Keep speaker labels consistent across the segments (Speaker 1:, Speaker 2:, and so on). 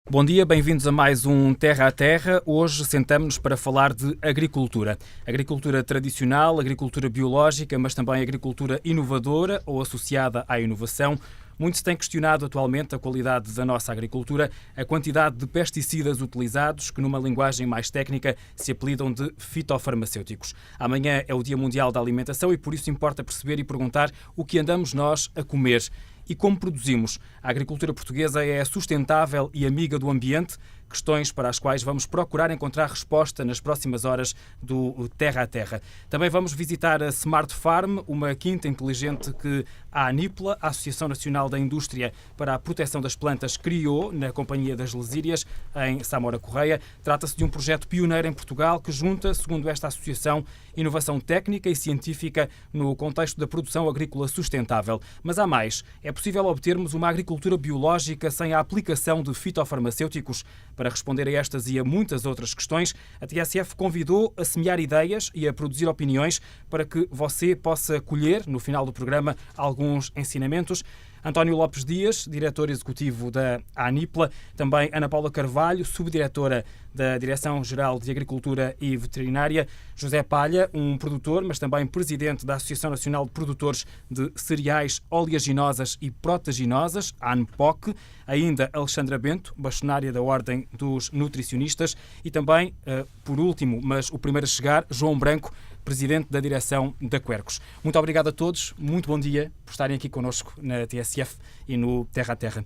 Speaker 1: Bom dia, bem-vindos a mais um Terra a Terra. Hoje sentamos-nos para falar de agricultura. Agricultura tradicional, agricultura biológica, mas também agricultura inovadora ou associada à inovação. Muito se tem questionado atualmente a qualidade da nossa agricultura, a quantidade de pesticidas utilizados, que numa linguagem mais técnica se apelidam de fitofarmacêuticos. Amanhã é o Dia Mundial da Alimentação e por isso importa perceber e perguntar o que andamos nós a comer. E como produzimos? A agricultura portuguesa é sustentável e amiga do ambiente? Questões para as quais vamos procurar encontrar resposta nas próximas horas do Terra a Terra. Também vamos visitar a Smart Farm, uma quinta inteligente que a ANIPLA, a Associação Nacional da Indústria para a Proteção das Plantas, criou na Companhia das Lesírias, em Samora Correia. Trata-se de um projeto pioneiro em Portugal que junta, segundo esta associação, inovação técnica e científica no contexto da produção agrícola sustentável. Mas há mais. É possível obtermos uma agricultura biológica sem a aplicação de fitofarmacêuticos? Para responder a estas e a muitas outras questões, a TSF convidou a semear ideias e a produzir opiniões para que você possa colher, no final do programa, alguns ensinamentos. António Lopes Dias, diretor executivo da ANIPLA, também Ana Paula Carvalho, subdiretora da Direção-Geral de Agricultura e Veterinária, José Palha, um produtor, mas também presidente da Associação Nacional de Produtores de Cereais Oleaginosas e Proteaginosas, a ANPOC, ainda Alexandra Bento, bastonária da Ordem dos Nutricionistas e também, por último, mas o primeiro a chegar, João Branco, presidente da direção da Quercus. Muito obrigado a todos, muito bom dia por estarem aqui connosco na TSF e no Terra a Terra.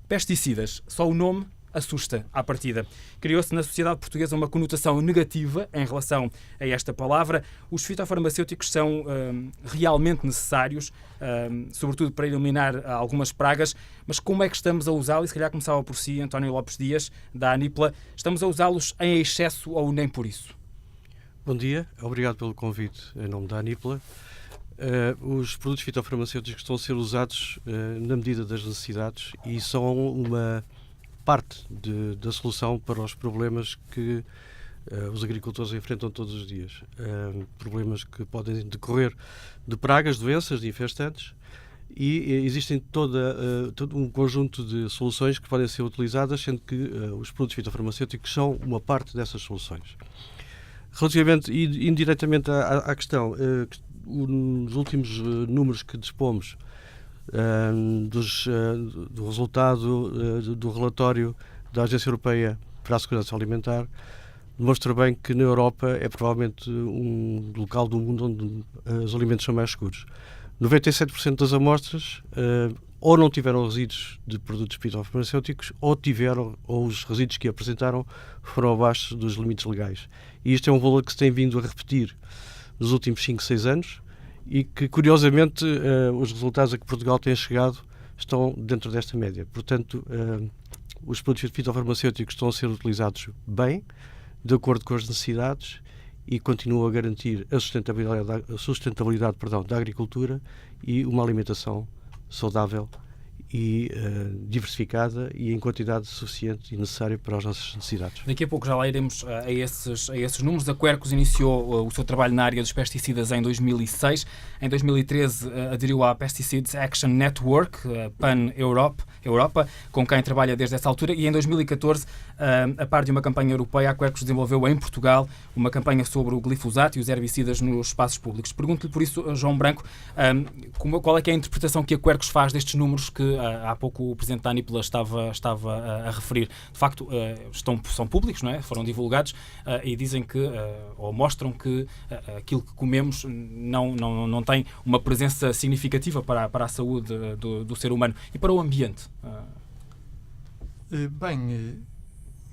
Speaker 1: Pesticidas, só o nome assusta à partida. Criou-se na sociedade portuguesa uma conotação negativa em relação a esta palavra. Os fitofarmacêuticos são realmente necessários, sobretudo para eliminar algumas pragas, mas como é que estamos a usá-los? E se calhar começava por si, António Lopes Dias, da ANIPLA. Estamos a usá-los em excesso ou nem por isso?
Speaker 2: Bom dia, obrigado pelo convite em nome da ANIPLA. Os produtos fitofarmacêuticos estão a ser usados na medida das necessidades e são uma parte da solução para os problemas que os agricultores enfrentam todos os dias. Problemas que podem decorrer de pragas, doenças, de infestantes, e existem todo um conjunto de soluções que podem ser utilizadas, sendo que os produtos fitofarmacêuticos são uma parte dessas soluções. Relativamente e indiretamente à questão, nos últimos números que dispomos do resultado do relatório da Agência Europeia para a Segurança Alimentar, demonstra bem que na Europa é provavelmente um local do mundo onde os alimentos são mais seguros. 97% das amostras ou não tiveram resíduos de produtos fitofarmacêuticos ou os resíduos que apresentaram foram abaixo dos limites legais. E isto é um valor que se tem vindo a repetir nos últimos 5, 6 anos e que, curiosamente, os resultados a que Portugal tem chegado estão dentro desta média. Portanto, os produtos fitofarmacêuticos estão a ser utilizados bem, de acordo com as necessidades, e continuam a garantir a sustentabilidade da agricultura e uma alimentação saudável e diversificada e em quantidade suficiente e necessária para as nossas necessidades.
Speaker 1: Daqui a pouco já lá iremos a esses números. A Quercus iniciou o seu trabalho na área dos pesticidas em 2006. Em 2013 aderiu à Pesticides Action Network, Pan-Europa, com quem trabalha desde essa altura, e em 2014, a par de uma campanha europeia, a Quercus desenvolveu em Portugal uma campanha sobre o glifosato e os herbicidas nos espaços públicos. Pergunto-lhe por isso, João Branco, qual é que é a interpretação que a Quercus faz destes números que há pouco o presidente da ANIPLA estava a referir? De facto, são públicos, não é? Foram divulgados e dizem que, ou mostram que aquilo que comemos não tem uma presença significativa para a saúde do ser humano e para o ambiente.
Speaker 3: Bem,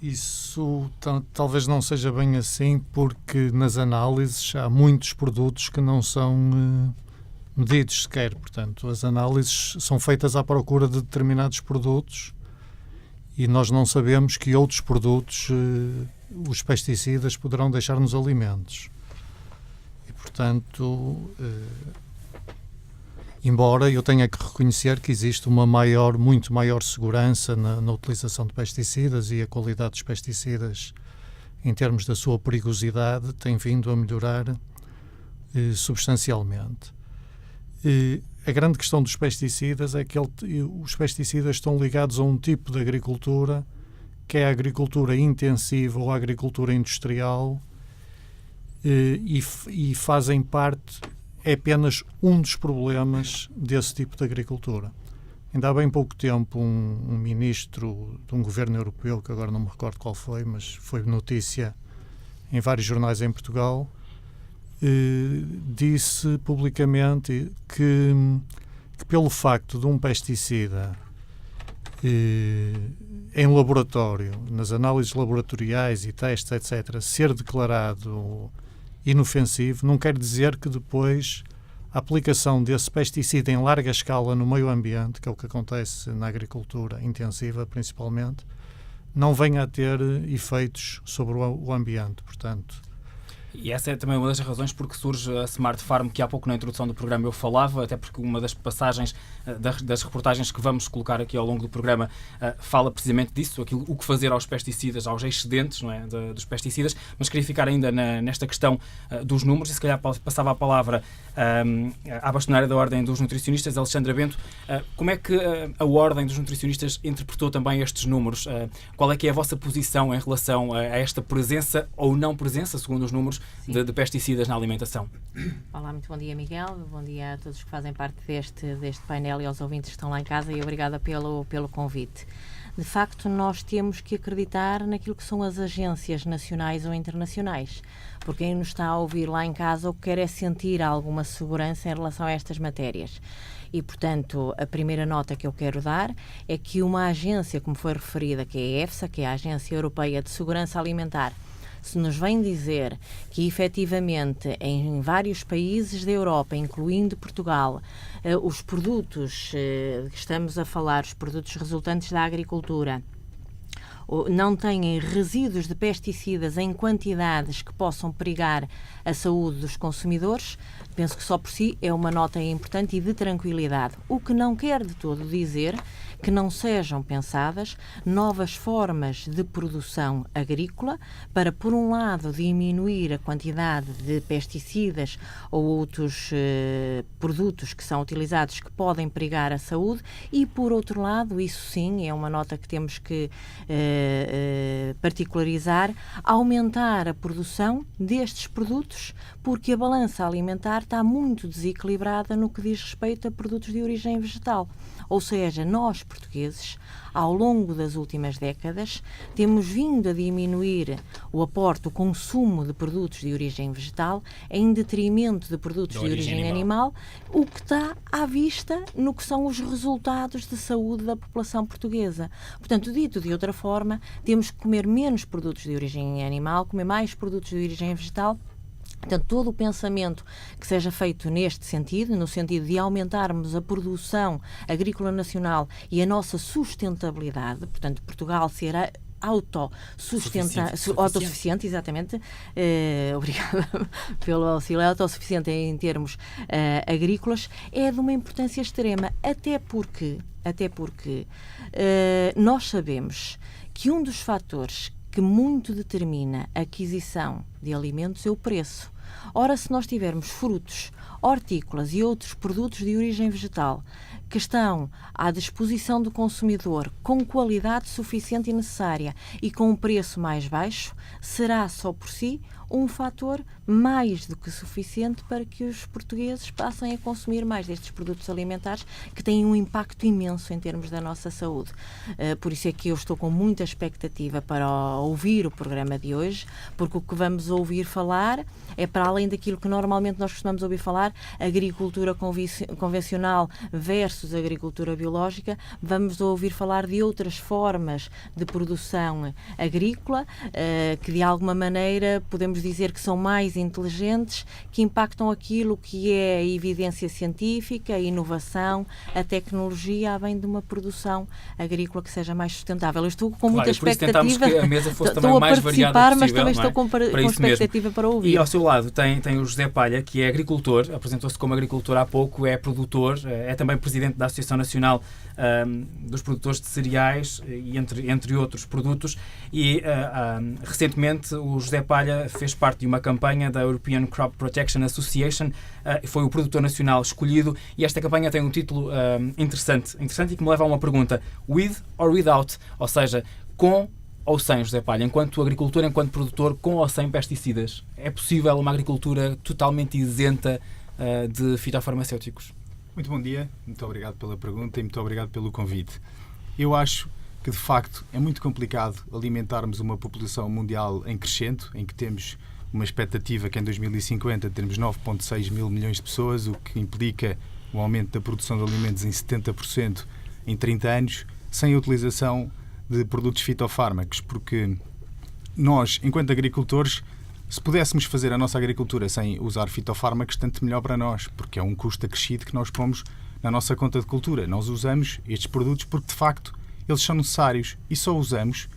Speaker 3: isso talvez não seja bem assim, porque nas análises há muitos produtos que não são medidos sequer. Portanto, as análises são feitas à procura de determinados produtos e nós não sabemos que outros produtos, os pesticidas, poderão deixar nos alimentos. E, portanto, embora eu tenha que reconhecer que existe uma muito maior segurança na utilização de pesticidas e a qualidade dos pesticidas, em termos da sua perigosidade, tem vindo a melhorar substancialmente. A grande questão dos pesticidas é que os pesticidas estão ligados a um tipo de agricultura que é a agricultura intensiva ou a agricultura industrial, e fazem parte, é apenas um dos problemas desse tipo de agricultura. Ainda há bem pouco tempo um ministro de um governo europeu, que agora não me recordo qual foi, mas foi notícia em vários jornais em Portugal, disse publicamente que pelo facto de um pesticida em laboratório, nas análises laboratoriais e testes, etc., ser declarado inofensivo, não quer dizer que depois a aplicação desse pesticida em larga escala no meio ambiente, que é o que acontece na agricultura intensiva principalmente, não venha a ter efeitos sobre o ambiente. Portanto,
Speaker 1: e essa é também uma das razões porque surge a Smart Farm, que há pouco na introdução do programa eu falava, até porque uma das passagens das reportagens que vamos colocar aqui ao longo do programa fala precisamente disso, o que fazer aos pesticidas, aos excedentes, não é, dos pesticidas, mas queria ficar ainda nesta questão dos números e se calhar passava a palavra à bastonária da Ordem dos Nutricionistas, Alexandra Bento. Como é que a Ordem dos Nutricionistas interpretou também estes números? Qual é que é a vossa posição em relação a esta presença ou não presença, segundo os números, de pesticidas na alimentação?
Speaker 4: Olá, muito bom dia, Miguel. Bom dia a todos que fazem parte deste painel e aos ouvintes que estão lá em casa, e obrigada pelo convite. De facto, nós temos que acreditar naquilo que são as agências nacionais ou internacionais, porque quem nos está a ouvir lá em casa o que quer é sentir alguma segurança em relação a estas matérias. E, portanto, a primeira nota que eu quero dar é que uma agência, como foi referida, que é a EFSA, que é a Agência Europeia de Segurança Alimentar, se nos vem dizer que, efetivamente, em vários países da Europa, incluindo Portugal, os produtos que estamos a falar, os produtos resultantes da agricultura, não têm resíduos de pesticidas em quantidades que possam perigar a saúde dos consumidores, penso que só por si é uma nota importante e de tranquilidade. O que não quer de todo dizer que não sejam pensadas novas formas de produção agrícola para, por um lado, diminuir a quantidade de pesticidas ou outros produtos que são utilizados que podem perigar a saúde e, por outro lado, isso sim é uma nota que temos que particularizar, aumentar a produção destes produtos, porque a balança alimentar está muito desequilibrada no que diz respeito a produtos de origem vegetal. Ou seja, nós, portugueses, ao longo das últimas décadas, temos vindo a diminuir o aporte, o consumo de produtos de origem vegetal em detrimento de produtos de origem animal, o que está à vista no que são os resultados de saúde da população portuguesa. Portanto, dito de outra forma, temos que comer menos produtos de origem animal, comer mais produtos de origem vegetal. Portanto, todo o pensamento que seja feito neste sentido, no sentido de aumentarmos a produção agrícola nacional e a nossa sustentabilidade, portanto, Portugal será autossuficiente, exatamente. Obrigada pelo auxílio. Autossuficiente em termos agrícolas é de uma importância extrema, até porque nós sabemos que um dos fatores que muito determina a aquisição de alimentos é o preço. Ora, se nós tivermos frutos, hortícolas e outros produtos de origem vegetal que estão à disposição do consumidor com qualidade suficiente e necessária e com um preço mais baixo, será só por si um fator mais do que suficiente para que os portugueses passem a consumir mais destes produtos alimentares que têm um impacto imenso em termos da nossa saúde. Por isso é que eu estou com muita expectativa para ouvir o programa de hoje, porque o que vamos ouvir falar é, para além daquilo que normalmente nós costumamos ouvir falar, agricultura convencional versus agricultura biológica, vamos ouvir falar de outras formas de produção agrícola que de alguma maneira podemos dizer que são mais inteligentes, que impactam aquilo que é a evidência científica, a inovação, a tecnologia, a bem de uma produção agrícola que seja mais sustentável. Eu estou com muita expectativa.
Speaker 1: Por isso tentámos que a mesa fosse também mais variada possível,
Speaker 4: mas também estou com expectativa para ouvir.
Speaker 1: E ao seu lado tem o José Palha, que é agricultor, apresentou-se como agricultor há pouco, é produtor, é também presidente da Associação Nacional dos Produtores de Cereais e entre outros produtos, e recentemente o José Palha fez parte de uma campanha da European Crop Protection Association, foi o produtor nacional escolhido, e esta campanha tem um título interessante e que me leva a uma pergunta: with or without, ou seja, com ou sem, José Palha, enquanto agricultor, enquanto produtor, com ou sem pesticidas? É possível uma agricultura totalmente isenta de fitofarmacêuticos?
Speaker 5: Muito bom dia, muito obrigado pela pergunta e muito obrigado pelo convite. Eu acho que, de facto, é muito complicado alimentarmos uma população mundial em crescente, em que temos uma expectativa que em 2050 teremos 9,6 mil milhões de pessoas, o que implica o aumento da produção de alimentos em 70% em 30 anos, sem a utilização de produtos fitofármacos, porque nós, enquanto agricultores, se pudéssemos fazer a nossa agricultura sem usar fitofármacos, tanto melhor para nós, porque é um custo acrescido que nós pomos na nossa conta de cultura. Nós usamos estes produtos porque, de facto, eles são necessários e só usamos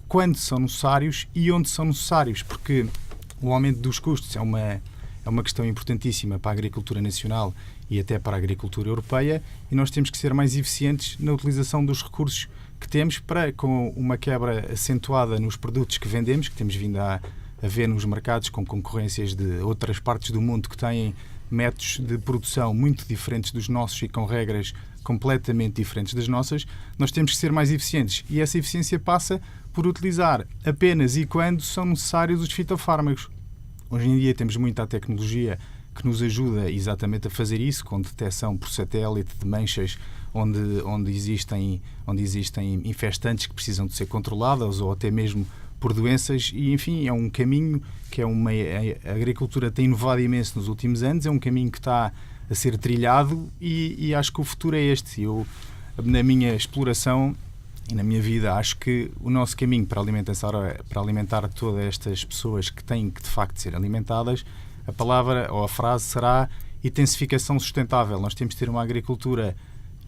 Speaker 5: quando são necessários e onde são necessários, porque o aumento dos custos é uma questão importantíssima para a agricultura nacional e até para a agricultura europeia, e nós temos que ser mais eficientes na utilização dos recursos que temos para, com uma quebra acentuada nos produtos que vendemos, que temos vindo a ver nos mercados com concorrências de outras partes do mundo que têm métodos de produção muito diferentes dos nossos e com regras completamente diferentes das nossas, nós temos que ser mais eficientes. E essa eficiência passa por utilizar apenas e quando são necessários os fitofármacos. Hoje em dia temos muita tecnologia que nos ajuda exatamente a fazer isso, com detecção por satélite de manchas onde existem infestantes que precisam de ser controladas ou até mesmo por doenças, e enfim, é um caminho que a agricultura tem inovado imenso nos últimos anos, é um caminho que está a ser trilhado e acho que o futuro é este. Eu, na minha exploração e na minha vida, acho que o nosso caminho para alimentar todas estas pessoas que têm que de facto ser alimentadas, a palavra ou a frase será intensificação sustentável. Nós temos de ter uma agricultura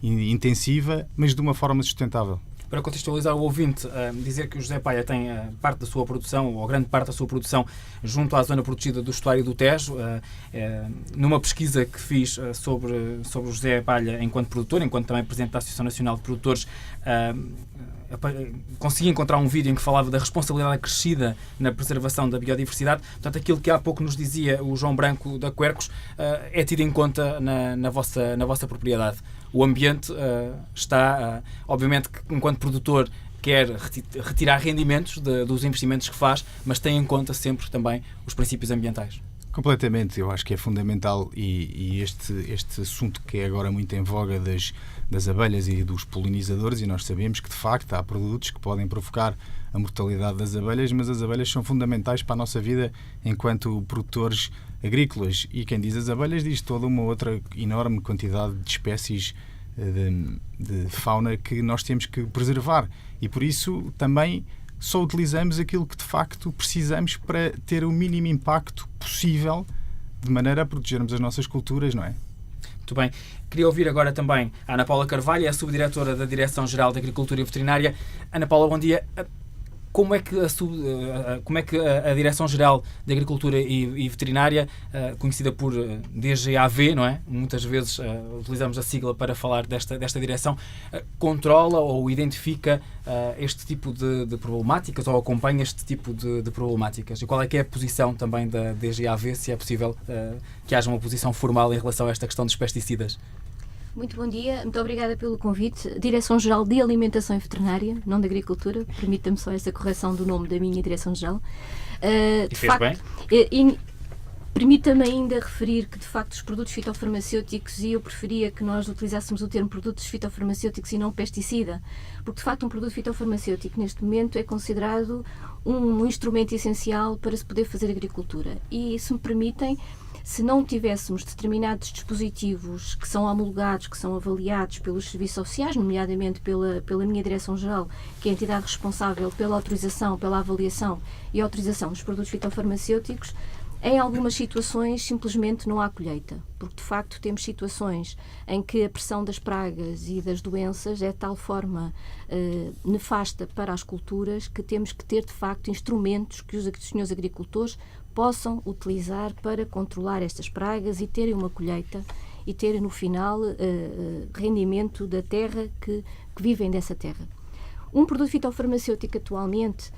Speaker 5: intensiva, mas de uma forma sustentável.
Speaker 1: Para contextualizar o ouvinte, dizer que o José Palha tem parte da sua produção, ou grande parte da sua produção, junto à zona protegida do estuário do Tejo. Numa pesquisa que fiz sobre o José Palha enquanto produtor, enquanto também presidente da Associação Nacional de Produtores, consegui encontrar um vídeo em que falava da responsabilidade acrescida na preservação da biodiversidade. Portanto, aquilo que há pouco nos dizia o João Branco da Quercos é tido em conta na vossa propriedade. O ambiente está, obviamente, que enquanto produtor quer retirar rendimentos dos investimentos que faz, mas tem em conta sempre também os princípios ambientais.
Speaker 5: Completamente, eu acho que é fundamental e este assunto que é agora muito em voga das abelhas e dos polinizadores, e nós sabemos que de facto há produtos que podem provocar a mortalidade das abelhas, mas as abelhas são fundamentais para a nossa vida enquanto produtores agrícolas, e quem diz as abelhas diz toda uma outra enorme quantidade de espécies de fauna que nós temos que preservar, e por isso também só utilizamos aquilo que de facto precisamos para ter o mínimo impacto possível, de maneira a protegermos as nossas culturas, não é?
Speaker 1: Muito bem. Queria ouvir agora também a Ana Paula Carvalho, a subdiretora da Direção-Geral de Agricultura e Veterinária. Ana Paula, bom dia. Como é que a Direção-Geral de Agricultura e Veterinária, conhecida por DGAV, não é? Muitas vezes utilizamos a sigla para falar desta direção, controla ou identifica este tipo de problemáticas ou acompanha este tipo de problemáticas? E qual é que é a posição também da DGAV, se é possível que haja uma posição formal em relação a esta questão dos pesticidas?
Speaker 6: Muito bom dia, muito obrigada pelo convite. Direção-Geral de Alimentação e Veterinária, não de Agricultura, permita-me só esta correção do nome da minha Direção-Geral.
Speaker 1: E fez bem?
Speaker 6: Permita-me ainda referir que, de facto, os produtos fitofarmacêuticos, e eu preferia que nós utilizássemos o termo produtos fitofarmacêuticos e não pesticida, porque, de facto, um produto fitofarmacêutico, neste momento, é considerado um instrumento essencial para se poder fazer agricultura. E, se me permitem, se não tivéssemos determinados dispositivos que são homologados, que são avaliados pelos serviços oficiais, nomeadamente pela minha Direção-Geral, que é a entidade responsável pela autorização, pela avaliação e autorização dos produtos fitofarmacêuticos, em algumas situações simplesmente não há colheita, porque de facto temos situações em que a pressão das pragas e das doenças é de tal forma nefasta para as culturas que temos que ter de facto instrumentos que os senhores agricultores possam utilizar para controlar estas pragas e terem uma colheita e terem no final rendimento da terra que vivem dessa terra. Um produto fitofarmacêutico atualmente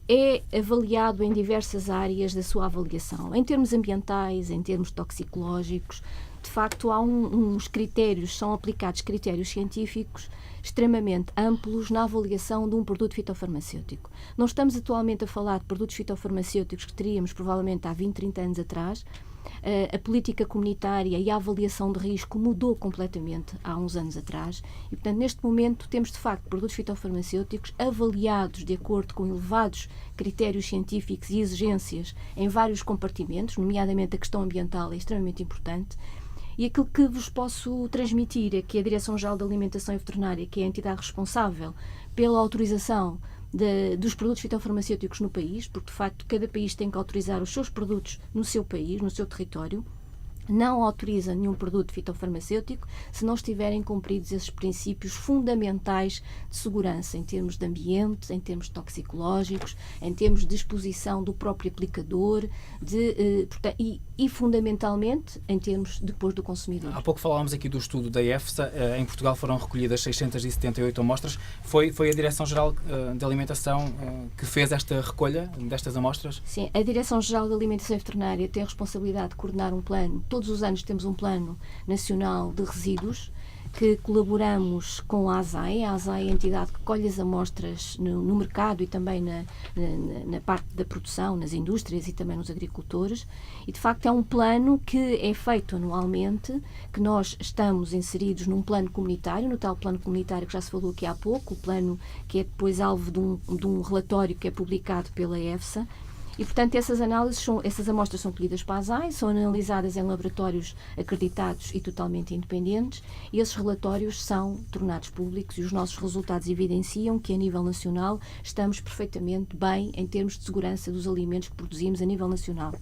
Speaker 6: é avaliado em diversas áreas da sua avaliação, em termos ambientais, em termos toxicológicos, de facto há uns critérios, são aplicados critérios científicos extremamente amplos na avaliação de um produto fitofarmacêutico. Não estamos atualmente a falar de produtos fitofarmacêuticos que teríamos provavelmente há 20, 30 anos atrás. A política comunitária e a avaliação de risco mudou completamente há uns anos atrás e, portanto, neste momento temos de facto produtos fitofarmacêuticos avaliados de acordo com elevados critérios científicos e exigências em vários compartimentos, nomeadamente a questão ambiental é extremamente importante. E aquilo que vos posso transmitir é que a Direção-Geral da Alimentação e Veterinária, que é a entidade responsável pela autorização dos produtos fitofarmacêuticos no país, porque de facto cada país tem que autorizar os seus produtos no seu país, no seu território, não autoriza nenhum produto fitofarmacêutico se não estiverem cumpridos esses princípios fundamentais de segurança em termos de ambiente, em termos toxicológicos, em termos de exposição do próprio aplicador e fundamentalmente em termos depois do consumidor.
Speaker 1: Há pouco falávamos aqui do estudo da EFSA. Em Portugal foram recolhidas 678 amostras. Foi a Direção-Geral de Alimentação que fez esta recolha destas amostras?
Speaker 6: Sim, a Direção-Geral da Alimentação e Veterinária tem a responsabilidade de coordenar um plano. Todos os anos temos um plano nacional de resíduos que colaboramos com a ASAI. A ASAI é a entidade que colhe as amostras no mercado e também na parte da produção, nas indústrias e também nos agricultores. E, de facto, é um plano que é feito anualmente, que nós estamos inseridos num plano comunitário, no tal plano comunitário que já se falou aqui há pouco, o plano que é depois alvo de um relatório que é publicado pela EFSA. E, portanto, essas amostras são colhidas para a ASAI, são analisadas em laboratórios acreditados e totalmente independentes, e esses relatórios são tornados públicos e os nossos resultados evidenciam que, a nível nacional, estamos perfeitamente bem em termos de segurança dos alimentos que produzimos a nível nacional.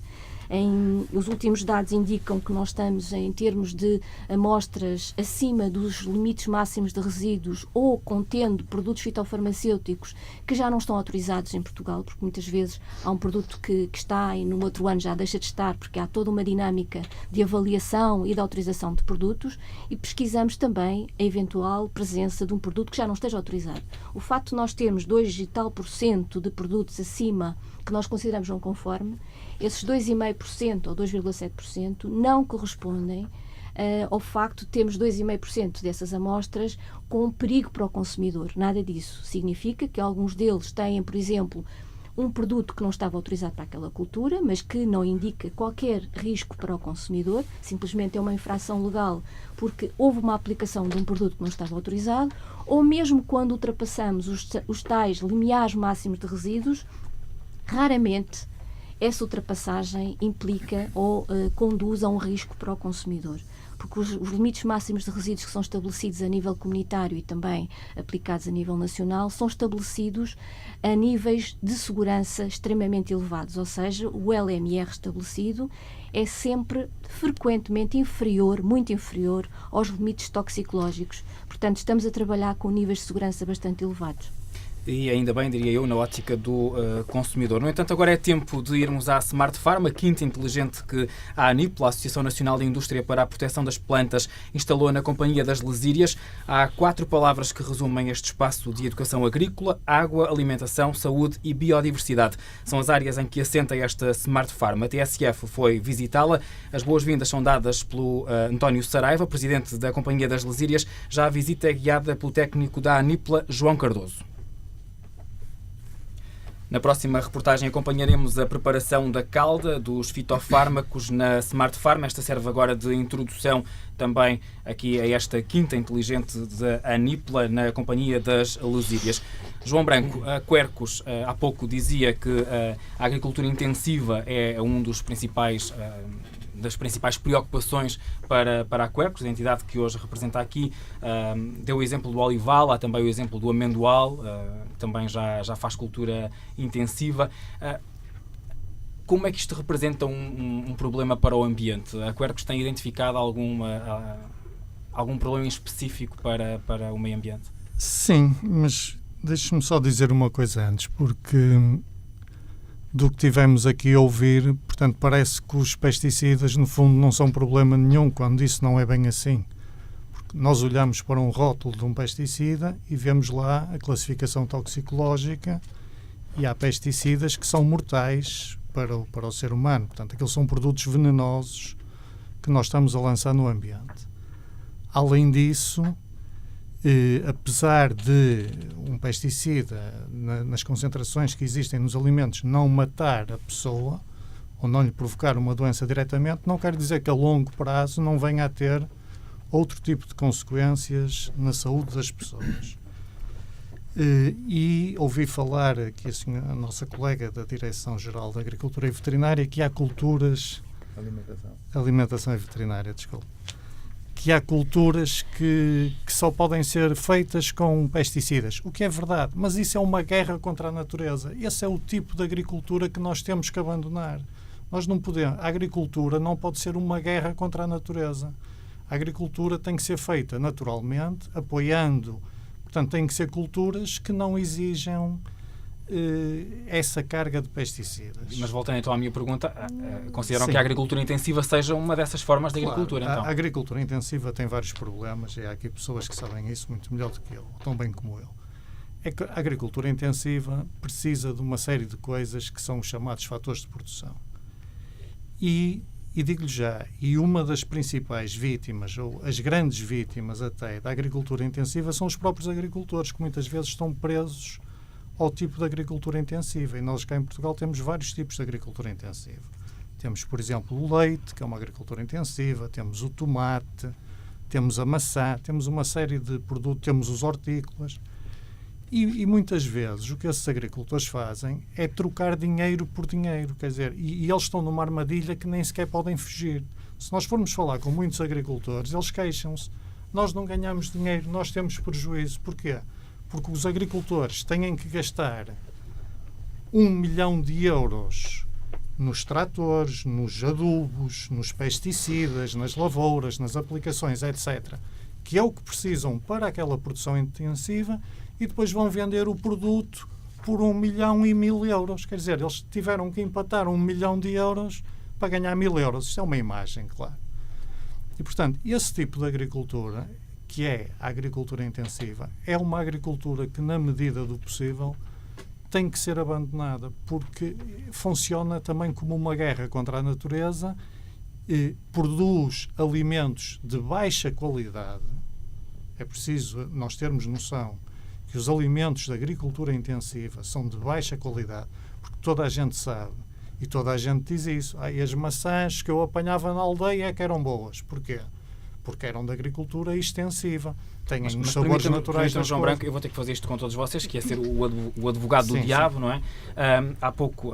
Speaker 6: Os últimos dados indicam que nós estamos em termos de amostras acima dos limites máximos de resíduos ou contendo produtos fitofarmacêuticos que já não estão autorizados em Portugal, porque muitas vezes há um produto que está e no outro ano já deixa de estar, porque há toda uma dinâmica de avaliação e de autorização de produtos, e pesquisamos também a eventual presença de um produto que já não esteja autorizado. O facto de nós termos 2% de produtos acima que nós consideramos não conforme, esses 2,5% ou 2,7% não correspondem ao facto de termos 2,5% dessas amostras com perigo para o consumidor. Nada disso. Significa que alguns deles têm, por exemplo, um produto que não estava autorizado para aquela cultura, mas que não indica qualquer risco para o consumidor, simplesmente é uma infração legal porque houve uma aplicação de um produto que não estava autorizado, ou mesmo quando ultrapassamos os tais limiares máximos de resíduos, raramente essa ultrapassagem implica ou conduz a um risco para o consumidor, porque os limites máximos de resíduos que são estabelecidos a nível comunitário e também aplicados a nível nacional são estabelecidos a níveis de segurança extremamente elevados, ou seja, o LMR estabelecido é sempre frequentemente inferior, muito inferior aos limites toxicológicos. Portanto, estamos a trabalhar com níveis de segurança bastante elevados.
Speaker 1: E ainda bem, diria eu, na ótica do consumidor. No entanto, agora é tempo de irmos à Smart Farm, a quinta inteligente que a ANIPLA, a Associação Nacional de Indústria para a Proteção das Plantas, instalou na Companhia das Lesírias. Há 4 palavras que resumem este espaço de educação agrícola: água, alimentação, saúde e biodiversidade. São as áreas em que assenta esta Smart Farm. A TSF foi visitá-la. As boas-vindas são dadas pelo António Saraiva, presidente da Companhia das Lesírias. Já a visita é guiada pelo técnico da ANIPLA, João Cardoso. Na próxima reportagem acompanharemos a preparação da calda dos fitofármacos na Smart Farm. Esta serve agora de introdução também aqui a esta quinta inteligente da ANIPLA na Companhia das Lesírias. João Branco, a Quercus há pouco dizia que a agricultura intensiva é um dos das principais preocupações para a Quercus, a entidade que hoje representa aqui. Deu o exemplo do olival, há também o exemplo do amendoal, também já faz cultura intensiva. Como é que isto representa um problema para o ambiente? A Quercus tem identificado algum problema específico para o meio ambiente?
Speaker 3: Sim, mas deixe-me só dizer uma coisa antes, porque do que tivemos aqui a ouvir, portanto, parece que os pesticidas, no fundo, não são problema nenhum, quando isso não é bem assim. Porque nós olhamos para um rótulo de um pesticida e vemos lá a classificação toxicológica e há pesticidas que são mortais para o ser humano. Portanto, aqueles são produtos venenosos que nós estamos a lançar no ambiente. Além disso, apesar de um pesticida, nas concentrações que existem nos alimentos, não matar a pessoa ou não lhe provocar uma doença diretamente, não quer dizer que a longo prazo não venha a ter outro tipo de consequências na saúde das pessoas. E ouvi falar aqui a nossa colega da Direção-Geral da Agricultura e Veterinária que há culturas... Alimentação e Veterinária, desculpe. Que há culturas que só podem ser feitas com pesticidas, o que é verdade, mas isso é uma guerra contra a natureza. Esse é o tipo de agricultura que nós temos que abandonar. Nós não podemos, a agricultura não pode ser uma guerra contra a natureza. A agricultura tem que ser feita naturalmente, apoiando, portanto, tem que ser culturas que não exijam essa carga de pesticidas.
Speaker 1: Mas voltando então à minha pergunta, consideram que a agricultura intensiva seja uma dessas formas de agricultura?
Speaker 3: Claro,
Speaker 1: então?
Speaker 3: A agricultura intensiva tem vários problemas, e há aqui pessoas que sabem isso muito melhor do que eu, tão bem como eu. É que a agricultura intensiva precisa de uma série de coisas que são os chamados fatores de produção. E digo-lhe já, e uma das principais vítimas, ou as grandes vítimas até, da agricultura intensiva são os próprios agricultores, que muitas vezes estão presos ao tipo de agricultura intensiva. E nós cá em Portugal temos vários tipos de agricultura intensiva. Temos, por exemplo, o leite, que é uma agricultura intensiva, temos o tomate, temos a maçã, temos uma série de produtos, temos os hortícolas. E muitas vezes o que esses agricultores fazem é trocar dinheiro por dinheiro, quer dizer, e eles estão numa armadilha que nem sequer podem fugir. Se nós formos falar com muitos agricultores, eles queixam-se. Nós não ganhamos dinheiro, nós temos prejuízo. Porquê? Porque os agricultores têm que gastar 1 milhão de euros nos tratores, nos adubos, nos pesticidas, nas lavouras, nas aplicações, etc., que é o que precisam para aquela produção intensiva, e depois vão vender o produto por 1 milhão e 1.000 euros. Quer dizer, eles tiveram que empatar 1 milhão de euros para ganhar 1.000 euros. Isto é uma imagem, claro. E, portanto, esse tipo de agricultura, que é a agricultura intensiva, é uma agricultura que, na medida do possível, tem que ser abandonada, porque funciona também como uma guerra contra a natureza, e produz alimentos de baixa qualidade. É preciso nós termos noção que os alimentos da agricultura intensiva são de baixa qualidade, porque toda a gente sabe, e toda a gente diz isso. E as maçãs que eu apanhava na aldeia é que eram boas. Porquê? Porque eram da agricultura extensiva. Têm os sabores naturais das
Speaker 1: João
Speaker 3: coisas.
Speaker 1: Branco, eu vou ter que fazer isto com todos vocês, que é ser o advogado do diabo, não é? Há pouco,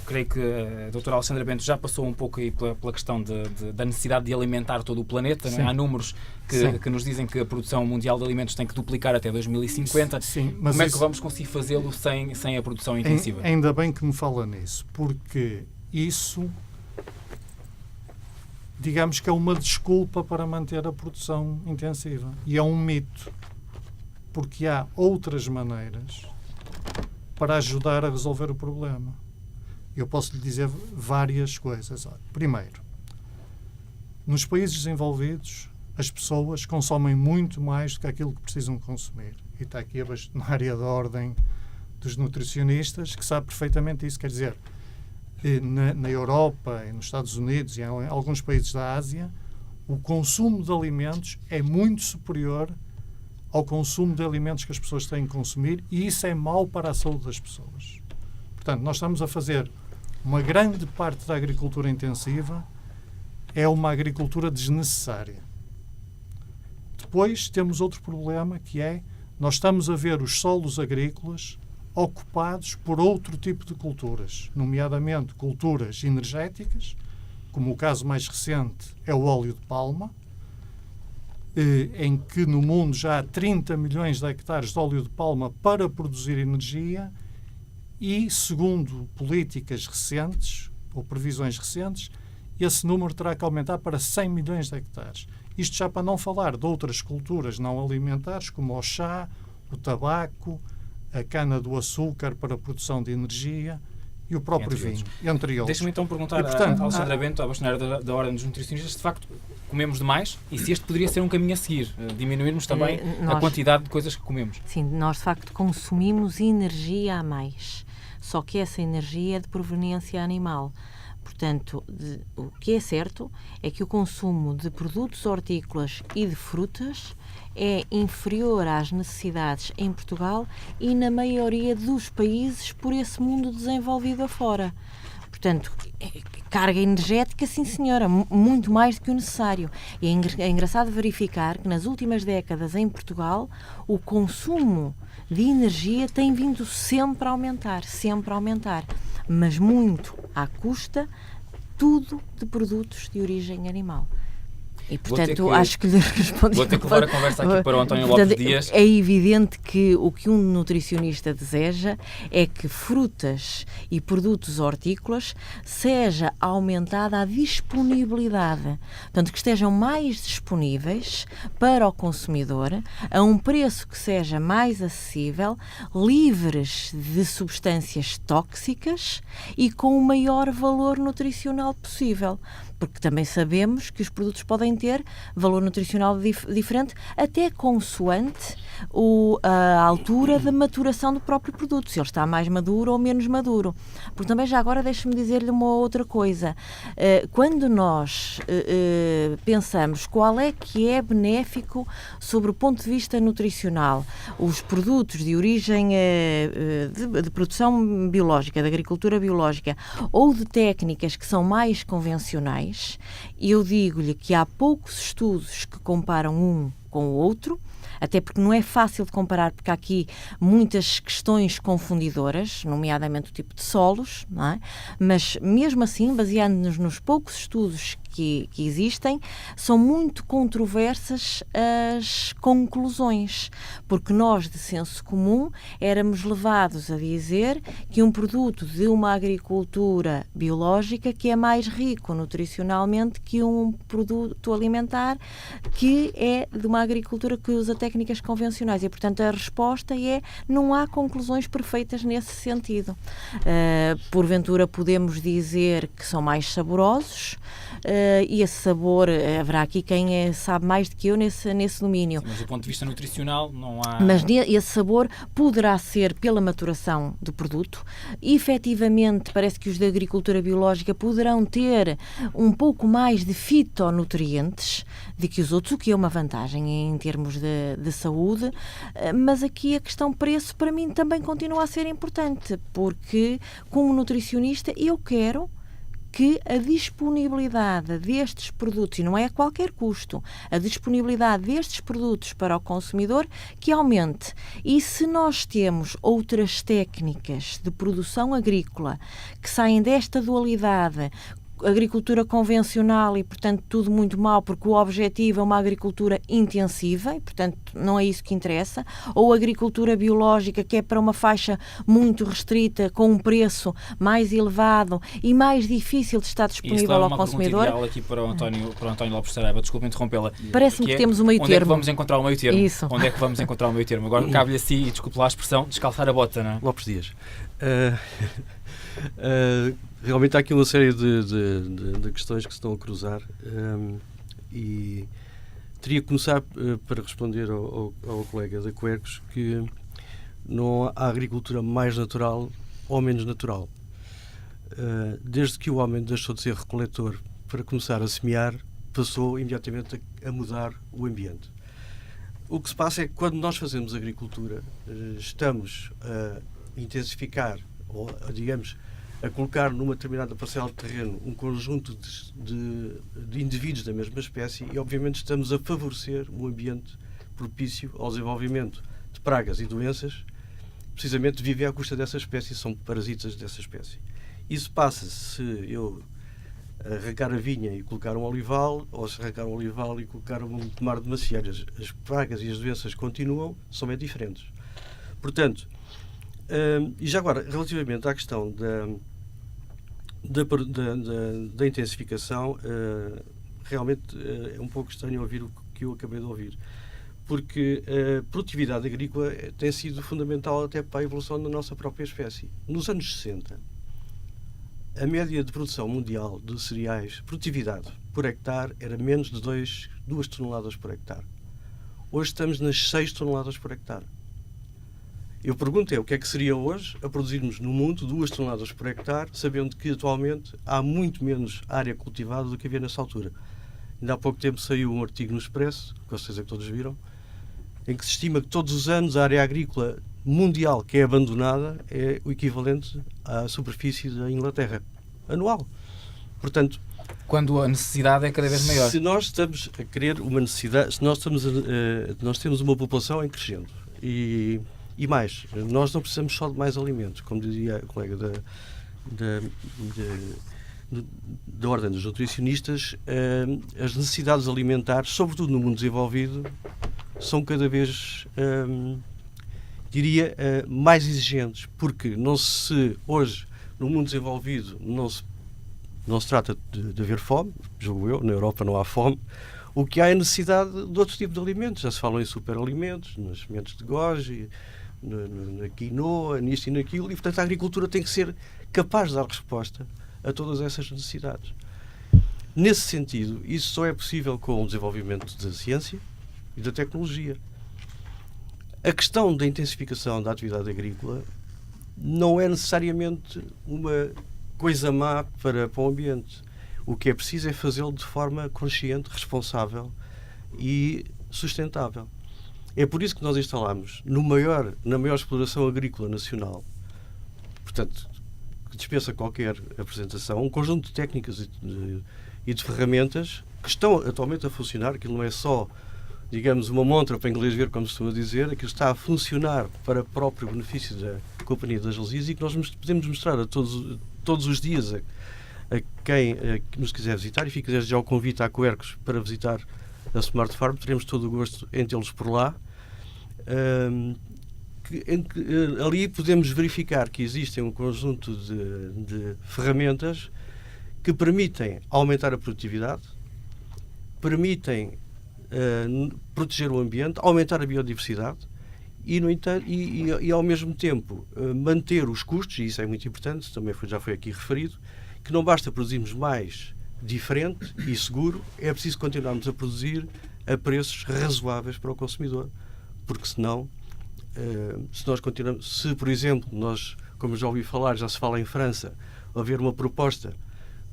Speaker 1: creio que a doutora Alexandra Bento já passou um pouco aí pela questão da necessidade de alimentar todo o planeta, não é? Há números que nos dizem que a produção mundial de alimentos tem que duplicar até 2050.
Speaker 3: Sim, mas
Speaker 1: como é que vamos conseguir fazê-lo sem a produção intensiva?
Speaker 3: Ainda bem que me fala nisso, porque isso, digamos que é uma desculpa para manter a produção intensiva. E é um mito, porque há outras maneiras para ajudar a resolver o problema. Eu posso lhe dizer várias coisas. Primeiro, nos países desenvolvidos, as pessoas consomem muito mais do que aquilo que precisam consumir. E está aqui a bastonária da ordem dos nutricionistas, que sabe perfeitamente isso. Quer dizer, na Europa e nos Estados Unidos e em alguns países da Ásia, o consumo de alimentos é muito superior ao consumo de alimentos que as pessoas têm que consumir, e isso é mau para a saúde das pessoas. Portanto, nós estamos a fazer uma grande parte da agricultura intensiva é uma agricultura desnecessária. Depois temos outro problema, que é nós estamos a ver os solos agrícolas ocupados por outro tipo de culturas, nomeadamente culturas energéticas, como o caso mais recente é o óleo de palma, em que no mundo já há 30 milhões de hectares de óleo de palma para produzir energia, e, segundo políticas recentes, ou previsões recentes, esse número terá que aumentar para 100 milhões de hectares. Isto já para não falar de outras culturas não alimentares, como o chá, o tabaco, a cana-do-açúcar para a produção de energia e o próprio vinho, entre outros.
Speaker 1: Deixa-me então perguntar à Alexandra Bento, à bastonária da Ordem dos Nutricionistas, de facto, comemos demais, e se este poderia ser um caminho a seguir, diminuirmos também a quantidade de coisas que comemos.
Speaker 4: Sim, nós de facto consumimos energia a mais, só que essa energia é de proveniência animal. Portanto, o que é certo é que o consumo de produtos hortícolas e de frutas é inferior às necessidades em Portugal e na maioria dos países por esse mundo desenvolvido afora. Portanto, carga energética, sim senhora, muito mais do que o necessário. E é engraçado verificar que nas últimas décadas em Portugal o consumo de energia tem vindo sempre a aumentar, mas muito à custa tudo de produtos de origem animal. E, portanto, acho que lhe respondi.
Speaker 1: Vou ter que levar a conversa aqui para o António Lopes Dias.
Speaker 4: É evidente que o que um nutricionista deseja é que frutas e produtos hortícolas seja aumentada a disponibilidade. Portanto, que estejam mais disponíveis para o consumidor a um preço que seja mais acessível, livres de substâncias tóxicas e com o maior valor nutricional possível. Porque também sabemos que os produtos podem ter valor nutricional diferente, até consoante a altura de maturação do próprio produto, se ele está mais maduro ou menos maduro. Porque também já agora deixe-me dizer-lhe uma outra coisa. Quando nós pensamos qual é que é benéfico sobre o ponto de vista nutricional, os produtos de origem de produção biológica, de agricultura biológica ou de técnicas que são mais convencionais, eu digo-lhe que há poucos estudos que comparam um com o outro, até porque não é fácil de comparar, porque há aqui muitas questões confundidoras, nomeadamente o tipo de solos, não é? Mas mesmo assim, baseando-nos nos poucos estudos que existem, são muito controversas as conclusões, porque nós, de senso comum, éramos levados a dizer que um produto de uma agricultura biológica que é mais rico nutricionalmente que um produto alimentar que é de uma agricultura que usa técnicas convencionais, e portanto a resposta é: não há conclusões perfeitas nesse sentido. Porventura podemos dizer que são mais saborosos, e esse sabor, haverá aqui quem sabe mais do que eu nesse domínio.
Speaker 1: Sim, mas do ponto de vista nutricional não há...
Speaker 4: Mas esse sabor poderá ser pela maturação do produto. E, efetivamente, parece que os da agricultura biológica poderão ter um pouco mais de fitonutrientes do que os outros, o que é uma vantagem em termos de saúde, mas aqui a questão preço para mim também continua a ser importante, porque como nutricionista eu quero que a disponibilidade destes produtos, e não é a qualquer custo, a disponibilidade destes produtos para o consumidor que aumente. E se nós temos outras técnicas de produção agrícola que saem desta dualidade, agricultura convencional e, portanto, tudo muito mal, porque o objetivo é uma agricultura intensiva e, portanto, não é isso que interessa, ou agricultura biológica, que é para uma faixa muito restrita, com um preço mais elevado e mais difícil de estar disponível ao consumidor.
Speaker 1: Isso é uma aqui para o António Lopes Saraiva, desculpe interrompê-la.
Speaker 4: Parece-me que temos um meio termo.
Speaker 1: Onde é que vamos encontrar o meio termo?
Speaker 4: Isso.
Speaker 1: Onde é que vamos encontrar o meio termo? Agora cabe-lhe a si, e desculpe lá a expressão, descalçar a bota, não é?
Speaker 2: Lopes Dias. Realmente há aqui uma série de questões que se estão a cruzar, e teria que começar para responder ao colega da Quercus que não há agricultura mais natural ou menos natural. Desde que o homem deixou de ser recoletor para começar a semear, passou imediatamente a mudar o ambiente. O que se passa é que quando nós fazemos agricultura, estamos a intensificar, ou digamos, a colocar numa determinada parcela de terreno um conjunto de indivíduos da mesma espécie e, obviamente, estamos a favorecer um ambiente propício ao desenvolvimento de pragas e doenças, precisamente vivem à custa dessa espécie, são parasitas dessa espécie. Isso passa se eu arrancar a vinha e colocar um olival, ou se arrancar um olival e colocar um pomar de macieiras. As pragas e as doenças continuam, são bem diferentes. Portanto, e já agora, relativamente à questão da intensificação, realmente é um pouco estranho ouvir o que eu acabei de ouvir, porque a produtividade agrícola tem sido fundamental até para a evolução da nossa própria espécie. Nos anos 60, a média de produção mundial de cereais, produtividade por hectare, era menos de 2 toneladas por hectare. Hoje estamos nas 6 toneladas por hectare. Eu pergunto o que é que seria hoje a produzirmos no mundo 2 toneladas por hectare, sabendo que atualmente há muito menos área cultivada do que havia nessa altura. Ainda há pouco tempo saiu um artigo no Expresso, com certeza que todos viram, em que se estima que todos os anos a área agrícola mundial que é abandonada é o equivalente à superfície da Inglaterra, anual. Portanto,
Speaker 1: quando a necessidade é cada vez maior.
Speaker 2: Se nós estamos a querer uma necessidade, se nós temos uma população em crescendo e mais, nós não precisamos só de mais alimentos, como dizia a colega da Ordem dos Nutricionistas, as necessidades alimentares, sobretudo no mundo desenvolvido, são cada vez, mais exigentes, porque hoje, no mundo desenvolvido, não se trata de haver fome, julgo eu, na Europa não há fome, o que há é necessidade de outro tipo de alimentos. Já se falam em superalimentos, nas sementes de goji, na quinoa, nisto e naquilo, e portanto a agricultura tem que ser capaz de dar resposta a todas essas necessidades. Nesse sentido, isso só é possível com o desenvolvimento da ciência e da tecnologia. A questão da intensificação da atividade agrícola não é necessariamente uma coisa má para o ambiente. O que é preciso é fazê-lo de forma consciente, responsável e sustentável. É por isso que nós instalamos na maior exploração agrícola nacional, portanto, que dispensa qualquer apresentação, um conjunto de técnicas e de ferramentas que estão atualmente a funcionar. Aquilo não é só, digamos, uma montra para inglês ver, como se costuma dizer, aquilo está a funcionar para o próprio benefício da Companhia das Gelsias e que nós podemos mostrar a todos os dias a quem nos quiser visitar, e fica desde já o convite à Quercus para visitar a Smart Farm. Teremos todo o gosto em tê-los por lá. Ali podemos verificar que existem um conjunto de ferramentas que permitem aumentar a produtividade, permitem proteger o ambiente, aumentar a biodiversidade e, no entanto, e ao mesmo tempo manter os custos, e isso é muito importante, também já foi aqui referido, que não basta produzirmos mais diferente e seguro, é preciso continuarmos a produzir a preços razoáveis para o consumidor, porque senão, se por exemplo, como já ouvi falar, já se fala em França, haver uma proposta,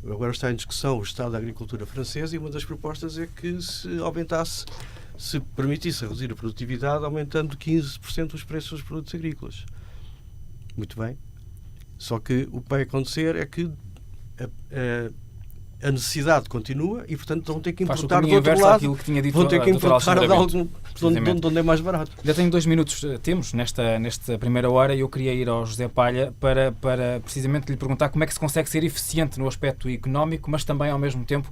Speaker 2: agora está em discussão o Estado da Agricultura francesa, e uma das propostas é que se permitisse reduzir a produtividade aumentando 15% os preços dos produtos agrícolas. Muito bem. Só que o que vai acontecer é que a necessidade continua e, portanto, vão ter que importar do outro lado. Vão ter que importar de onde é mais barato.
Speaker 1: Já tenho 2 minutos, temos nesta primeira hora, e eu queria ir ao José Palha para precisamente lhe perguntar como é que se consegue ser eficiente no aspecto económico, mas também, ao mesmo tempo,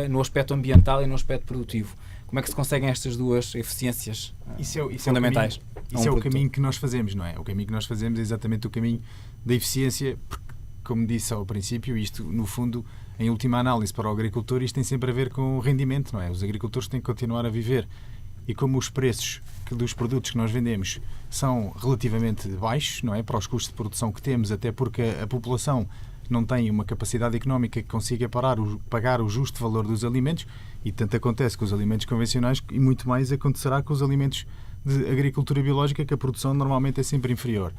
Speaker 1: no aspecto ambiental e no aspecto produtivo. Como é que se conseguem estas duas eficiências fundamentais?
Speaker 5: Isso é o caminho que nós fazemos, não é? O caminho que nós fazemos é exatamente o caminho da eficiência, porque, como disse ao princípio, isto, no fundo, em última análise para o agricultor, isto tem sempre a ver com o rendimento, não é? Os agricultores têm que continuar a viver. E como os preços dos produtos que nós vendemos são relativamente baixos, não é? Para os custos de produção que temos, até porque a população não tem uma capacidade económica que consiga pagar o justo valor dos alimentos, e tanto acontece com os alimentos convencionais e muito mais acontecerá com os alimentos de agricultura biológica, que a produção normalmente é sempre inferior.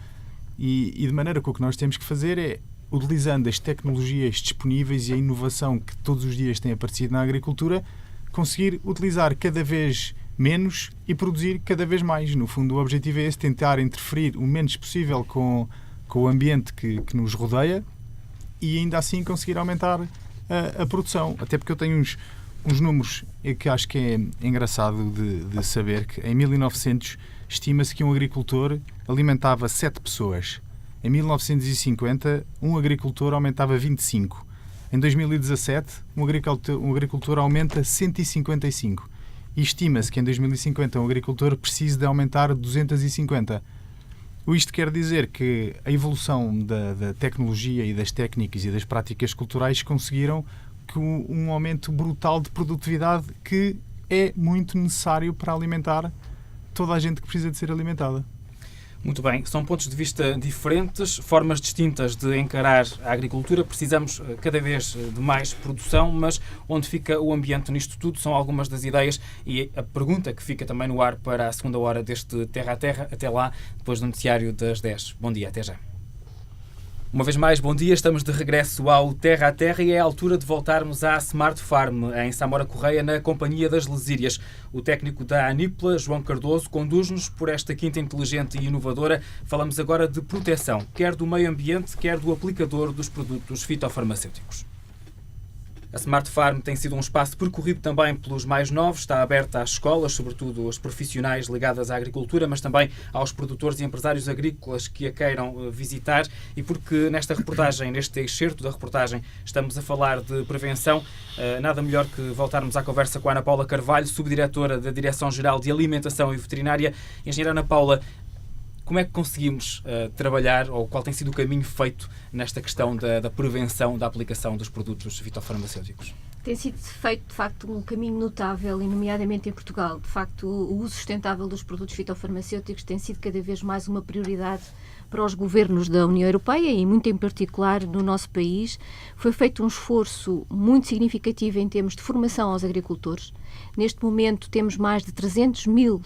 Speaker 5: E de maneira que o que nós temos que fazer é, utilizando as tecnologias disponíveis e a inovação que todos os dias tem aparecido na agricultura, conseguir utilizar cada vez menos e produzir cada vez mais. No fundo, o objetivo é esse, tentar interferir o menos possível com o ambiente que nos rodeia e ainda assim conseguir aumentar a produção. Até porque eu tenho uns números que acho que é engraçado de saber, que em 1900 estima-se que um agricultor alimentava 7 pessoas. Em 1950, um agricultor aumentava 25. Em 2017, um agricultor aumenta 155. E estima-se que em 2050 um agricultor precise de aumentar 250. Isto quer dizer que a evolução da tecnologia e das técnicas e das práticas culturais conseguiram um aumento brutal de produtividade que é muito necessário para alimentar toda a gente que precisa de ser alimentada.
Speaker 1: Muito bem, são pontos de vista diferentes, formas distintas de encarar a agricultura. Precisamos cada vez de mais produção, mas onde fica o ambiente nisto tudo são algumas das ideias e a pergunta que fica também no ar para a segunda hora deste Terra a Terra. Até lá, depois do noticiário das 10. Bom dia, até já. Uma vez mais, bom dia. Estamos de regresso ao Terra a Terra e é a altura de voltarmos à Smart Farm, em Samora Correia, na Companhia das Lesírias. O técnico da Anipla, João Cardoso, conduz-nos por esta quinta inteligente e inovadora. Falamos agora de proteção, quer do meio ambiente, quer do aplicador dos produtos fitofarmacêuticos. A Smart Farm tem sido um espaço percorrido também pelos mais novos, está aberta às escolas, sobretudo aos profissionais ligados à agricultura, mas também aos produtores e empresários agrícolas que a queiram visitar, e porque nesta reportagem, neste excerto da reportagem, estamos a falar de prevenção, nada melhor que voltarmos à conversa com a Ana Paula Carvalho, subdiretora da Direção-Geral de Alimentação e Veterinária. Engenheira Ana Paula, como é que conseguimos trabalhar, ou qual tem sido o caminho feito nesta questão da prevenção da aplicação dos produtos fitofarmacêuticos?
Speaker 6: Tem sido feito, de facto, um caminho notável, e nomeadamente em Portugal. De facto, o uso sustentável dos produtos fitofarmacêuticos tem sido cada vez mais uma prioridade para os governos da União Europeia e, muito em particular, no nosso país. Foi feito um esforço muito significativo em termos de formação aos agricultores. Neste momento, temos mais de 300 mil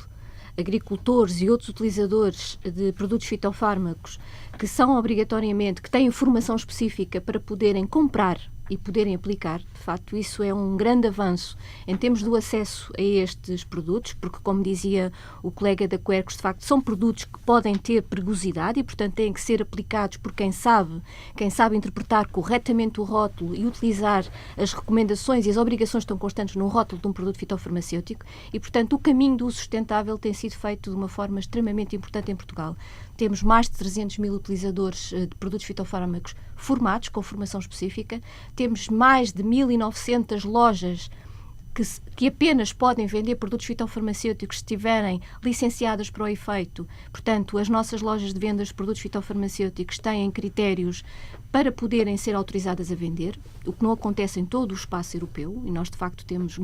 Speaker 6: agricultores e outros utilizadores de produtos fitofármacos que são obrigatoriamente, que têm formação específica para poderem comprar e poderem aplicar. De facto, isso é um grande avanço em termos do acesso a estes produtos, porque, como dizia o colega da Quercus, de facto, são produtos que podem ter perigosidade e, portanto, têm que ser aplicados por quem sabe interpretar corretamente o rótulo e utilizar as recomendações e as obrigações que estão constantes no rótulo de um produto fitofarmacêutico. E, portanto, o caminho do uso sustentável tem sido feito de uma forma extremamente importante em Portugal. Temos mais de 300 mil utilizadores de produtos fitofármacos formados, com formação específica. Temos mais de 1.900 lojas que apenas podem vender produtos fitofarmacêuticos se estiverem licenciadas para o efeito. Portanto, as nossas lojas de vendas de produtos fitofarmacêuticos têm critérios para poderem ser autorizadas a vender, o que não acontece em todo o espaço europeu, e nós, de facto, temos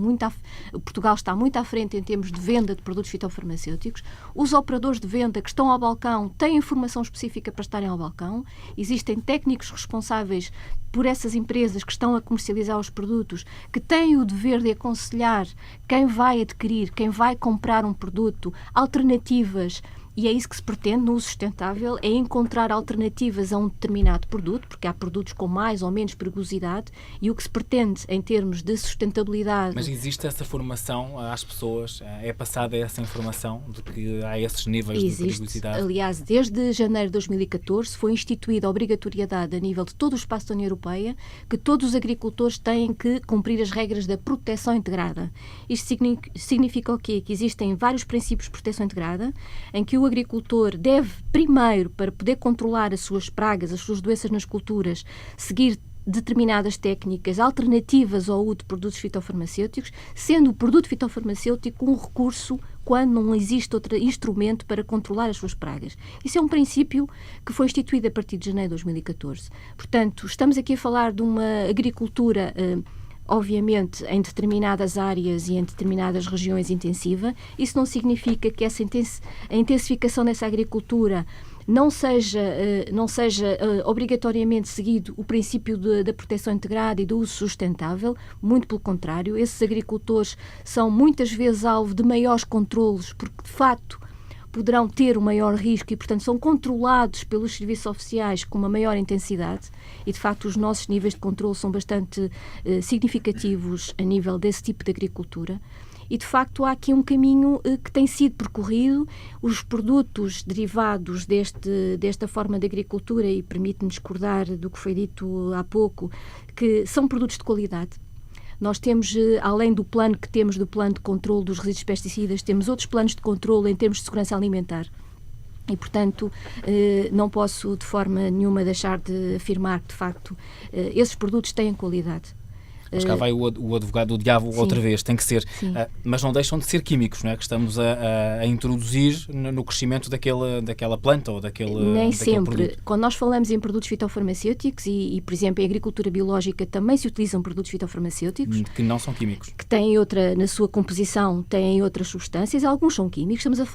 Speaker 6: Portugal está muito à frente em termos de venda de produtos fitofarmacêuticos. Os operadores de venda que estão ao balcão têm informação específica para estarem ao balcão. Existem técnicos responsáveis por essas empresas que estão a comercializar os produtos, que têm o dever de aconselhar quem vai adquirir, quem vai comprar um produto, alternativas. E é isso que se pretende no uso sustentável, é encontrar alternativas a um determinado produto, porque há produtos com mais ou menos perigosidade, e o que se pretende em termos de sustentabilidade...
Speaker 1: Mas existe essa formação às pessoas? É passada essa informação de que há esses níveis de perigosidade?
Speaker 6: Aliás, desde janeiro de 2014 foi instituída a obrigatoriedade a nível de todo o espaço da União Europeia que todos os agricultores têm que cumprir as regras da proteção integrada. Isto significa o quê? Que existem vários princípios de proteção integrada, em que o agricultor deve, primeiro, para poder controlar as suas pragas, as suas doenças nas culturas, seguir determinadas técnicas alternativas ao uso de produtos fitofarmacêuticos, sendo o produto fitofarmacêutico um recurso quando não existe outro instrumento para controlar as suas pragas. Isso é um princípio que foi instituído a partir de janeiro de 2014. Portanto, estamos aqui a falar de uma agricultura obviamente, em determinadas áreas e em determinadas regiões intensiva. Isso não significa que a intensificação dessa agricultura não seja obrigatoriamente seguido o princípio da proteção integrada e do uso sustentável. Muito pelo contrário, esses agricultores são muitas vezes alvo de maiores controlos, porque, de facto, poderão ter um maior risco e, portanto, são controlados pelos serviços oficiais com uma maior intensidade e, de facto, os nossos níveis de controle são bastante significativos a nível desse tipo de agricultura. E, de facto, há aqui um caminho que tem sido percorrido. Os produtos derivados desta forma de agricultura, e permite-me discordar do que foi dito há pouco, que são produtos de qualidade. Nós temos, além do plano que temos do plano de controle dos resíduos pesticidas, temos outros planos de controle em termos de segurança alimentar. E, portanto, não posso de forma nenhuma deixar de afirmar que, de facto, esses produtos têm qualidade.
Speaker 1: Mas cá vai o advogado do diabo outra vez, tem que ser. Mas não deixam de ser químicos, não é? Que estamos a introduzir no crescimento daquela planta ou daquele
Speaker 6: Nem
Speaker 1: daquele
Speaker 6: sempre.
Speaker 1: produto.
Speaker 6: Quando nós falamos em produtos fitofarmacêuticos e, por exemplo, em agricultura biológica também se utilizam produtos fitofarmacêuticos.
Speaker 1: Que não são químicos.
Speaker 6: Que têm na sua composição, têm outras substâncias. Alguns são químicos. Estamos a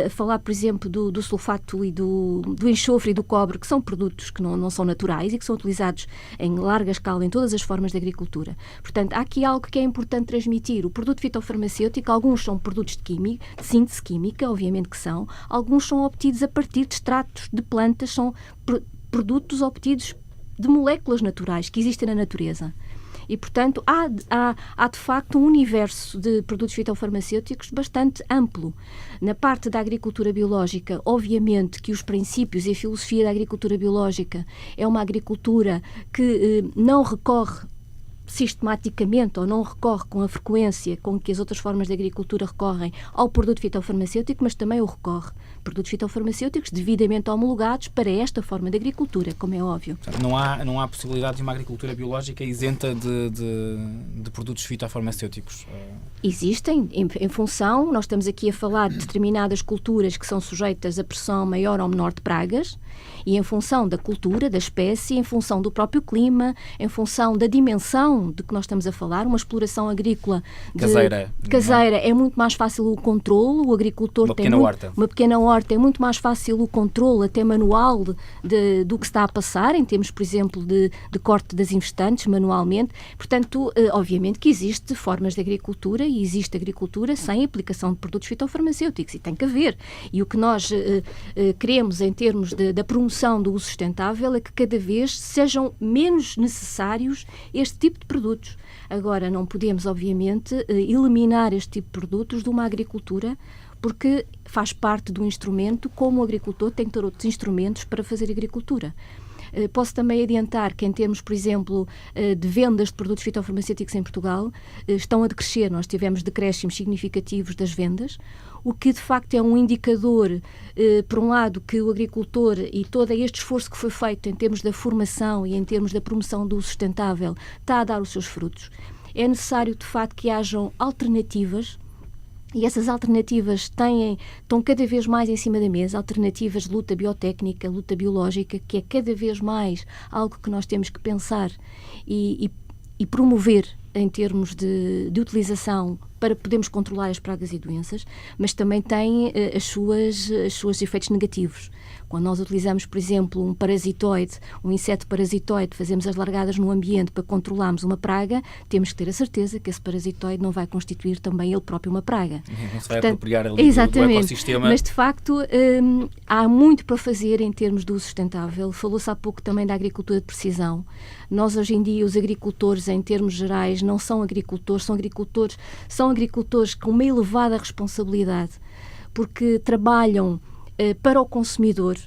Speaker 6: falar, por exemplo, do sulfato e do enxofre e do cobre, que são produtos que não são naturais e que são utilizados em larga escala em todas as formas de agricultura. Portanto, há aqui algo que é importante transmitir. O produto fitofarmacêutico, alguns são produtos de síntese química, obviamente que são. Alguns são obtidos a partir de extratos de plantas, são produtos obtidos de moléculas naturais que existem na natureza. E, portanto, há de facto um universo de produtos fitofarmacêuticos bastante amplo. Na parte da agricultura biológica, obviamente que os princípios e a filosofia da agricultura biológica é uma agricultura que não recorre sistematicamente ou não recorre com a frequência com que as outras formas de agricultura recorrem ao produto fitofarmacêutico, mas também o recorre. Produtos fitofarmacêuticos devidamente homologados para esta forma de agricultura, como é óbvio.
Speaker 1: Não há possibilidade de uma agricultura biológica isenta de produtos fitofarmacêuticos?
Speaker 6: Existem, em função, nós estamos aqui a falar de determinadas culturas que são sujeitas a pressão maior ou menor de pragas, e em função da cultura, da espécie, em função do próprio clima, em função da dimensão de que nós estamos a falar, uma exploração agrícola caseira é muito mais fácil o controle, o agricultor
Speaker 1: uma pequena
Speaker 6: horta é muito mais fácil o controle, até manual, do que está a passar, em termos, por exemplo, de corte das infestantes manualmente. Portanto, obviamente que existe formas de agricultura e existe agricultura sem aplicação de produtos fitofarmacêuticos, e tem que haver. E o que nós queremos em termos da promoção do uso sustentável é que cada vez sejam menos necessários este tipo de produtos. Agora, não podemos, obviamente, eliminar este tipo de produtos de uma agricultura, porque faz parte do instrumento, como o agricultor tem que ter outros instrumentos para fazer agricultura. Posso também adiantar que, em termos, por exemplo, de vendas de produtos fitofarmacêuticos em Portugal, estão a decrescer. Nós tivemos decréscimos significativos das vendas, o que de facto é um indicador, por um lado, que o agricultor e todo este esforço que foi feito em termos da formação e em termos da promoção do sustentável está a dar os seus frutos. É necessário, de facto, que hajam alternativas. E essas alternativas estão cada vez mais em cima da mesa, alternativas de luta biotécnica, luta biológica, que é cada vez mais algo que nós temos que pensar e promover em termos de utilização para podermos controlar as pragas e doenças, mas também tem os seus efeitos negativos. Quando nós utilizamos, por exemplo, um parasitoide, um inseto parasitoide, fazemos as largadas no ambiente para controlarmos uma praga, temos que ter a certeza que esse parasitoide não vai constituir também ele próprio uma praga.
Speaker 1: Não se vai apropriar ali do ecossistema.
Speaker 6: Mas, de facto, há muito para fazer em termos do sustentável. Falou-se há pouco também da agricultura de precisão. Nós, hoje em dia, os agricultores, em termos gerais, não são agricultores, são agricultores com uma elevada responsabilidade, porque trabalham para o consumidor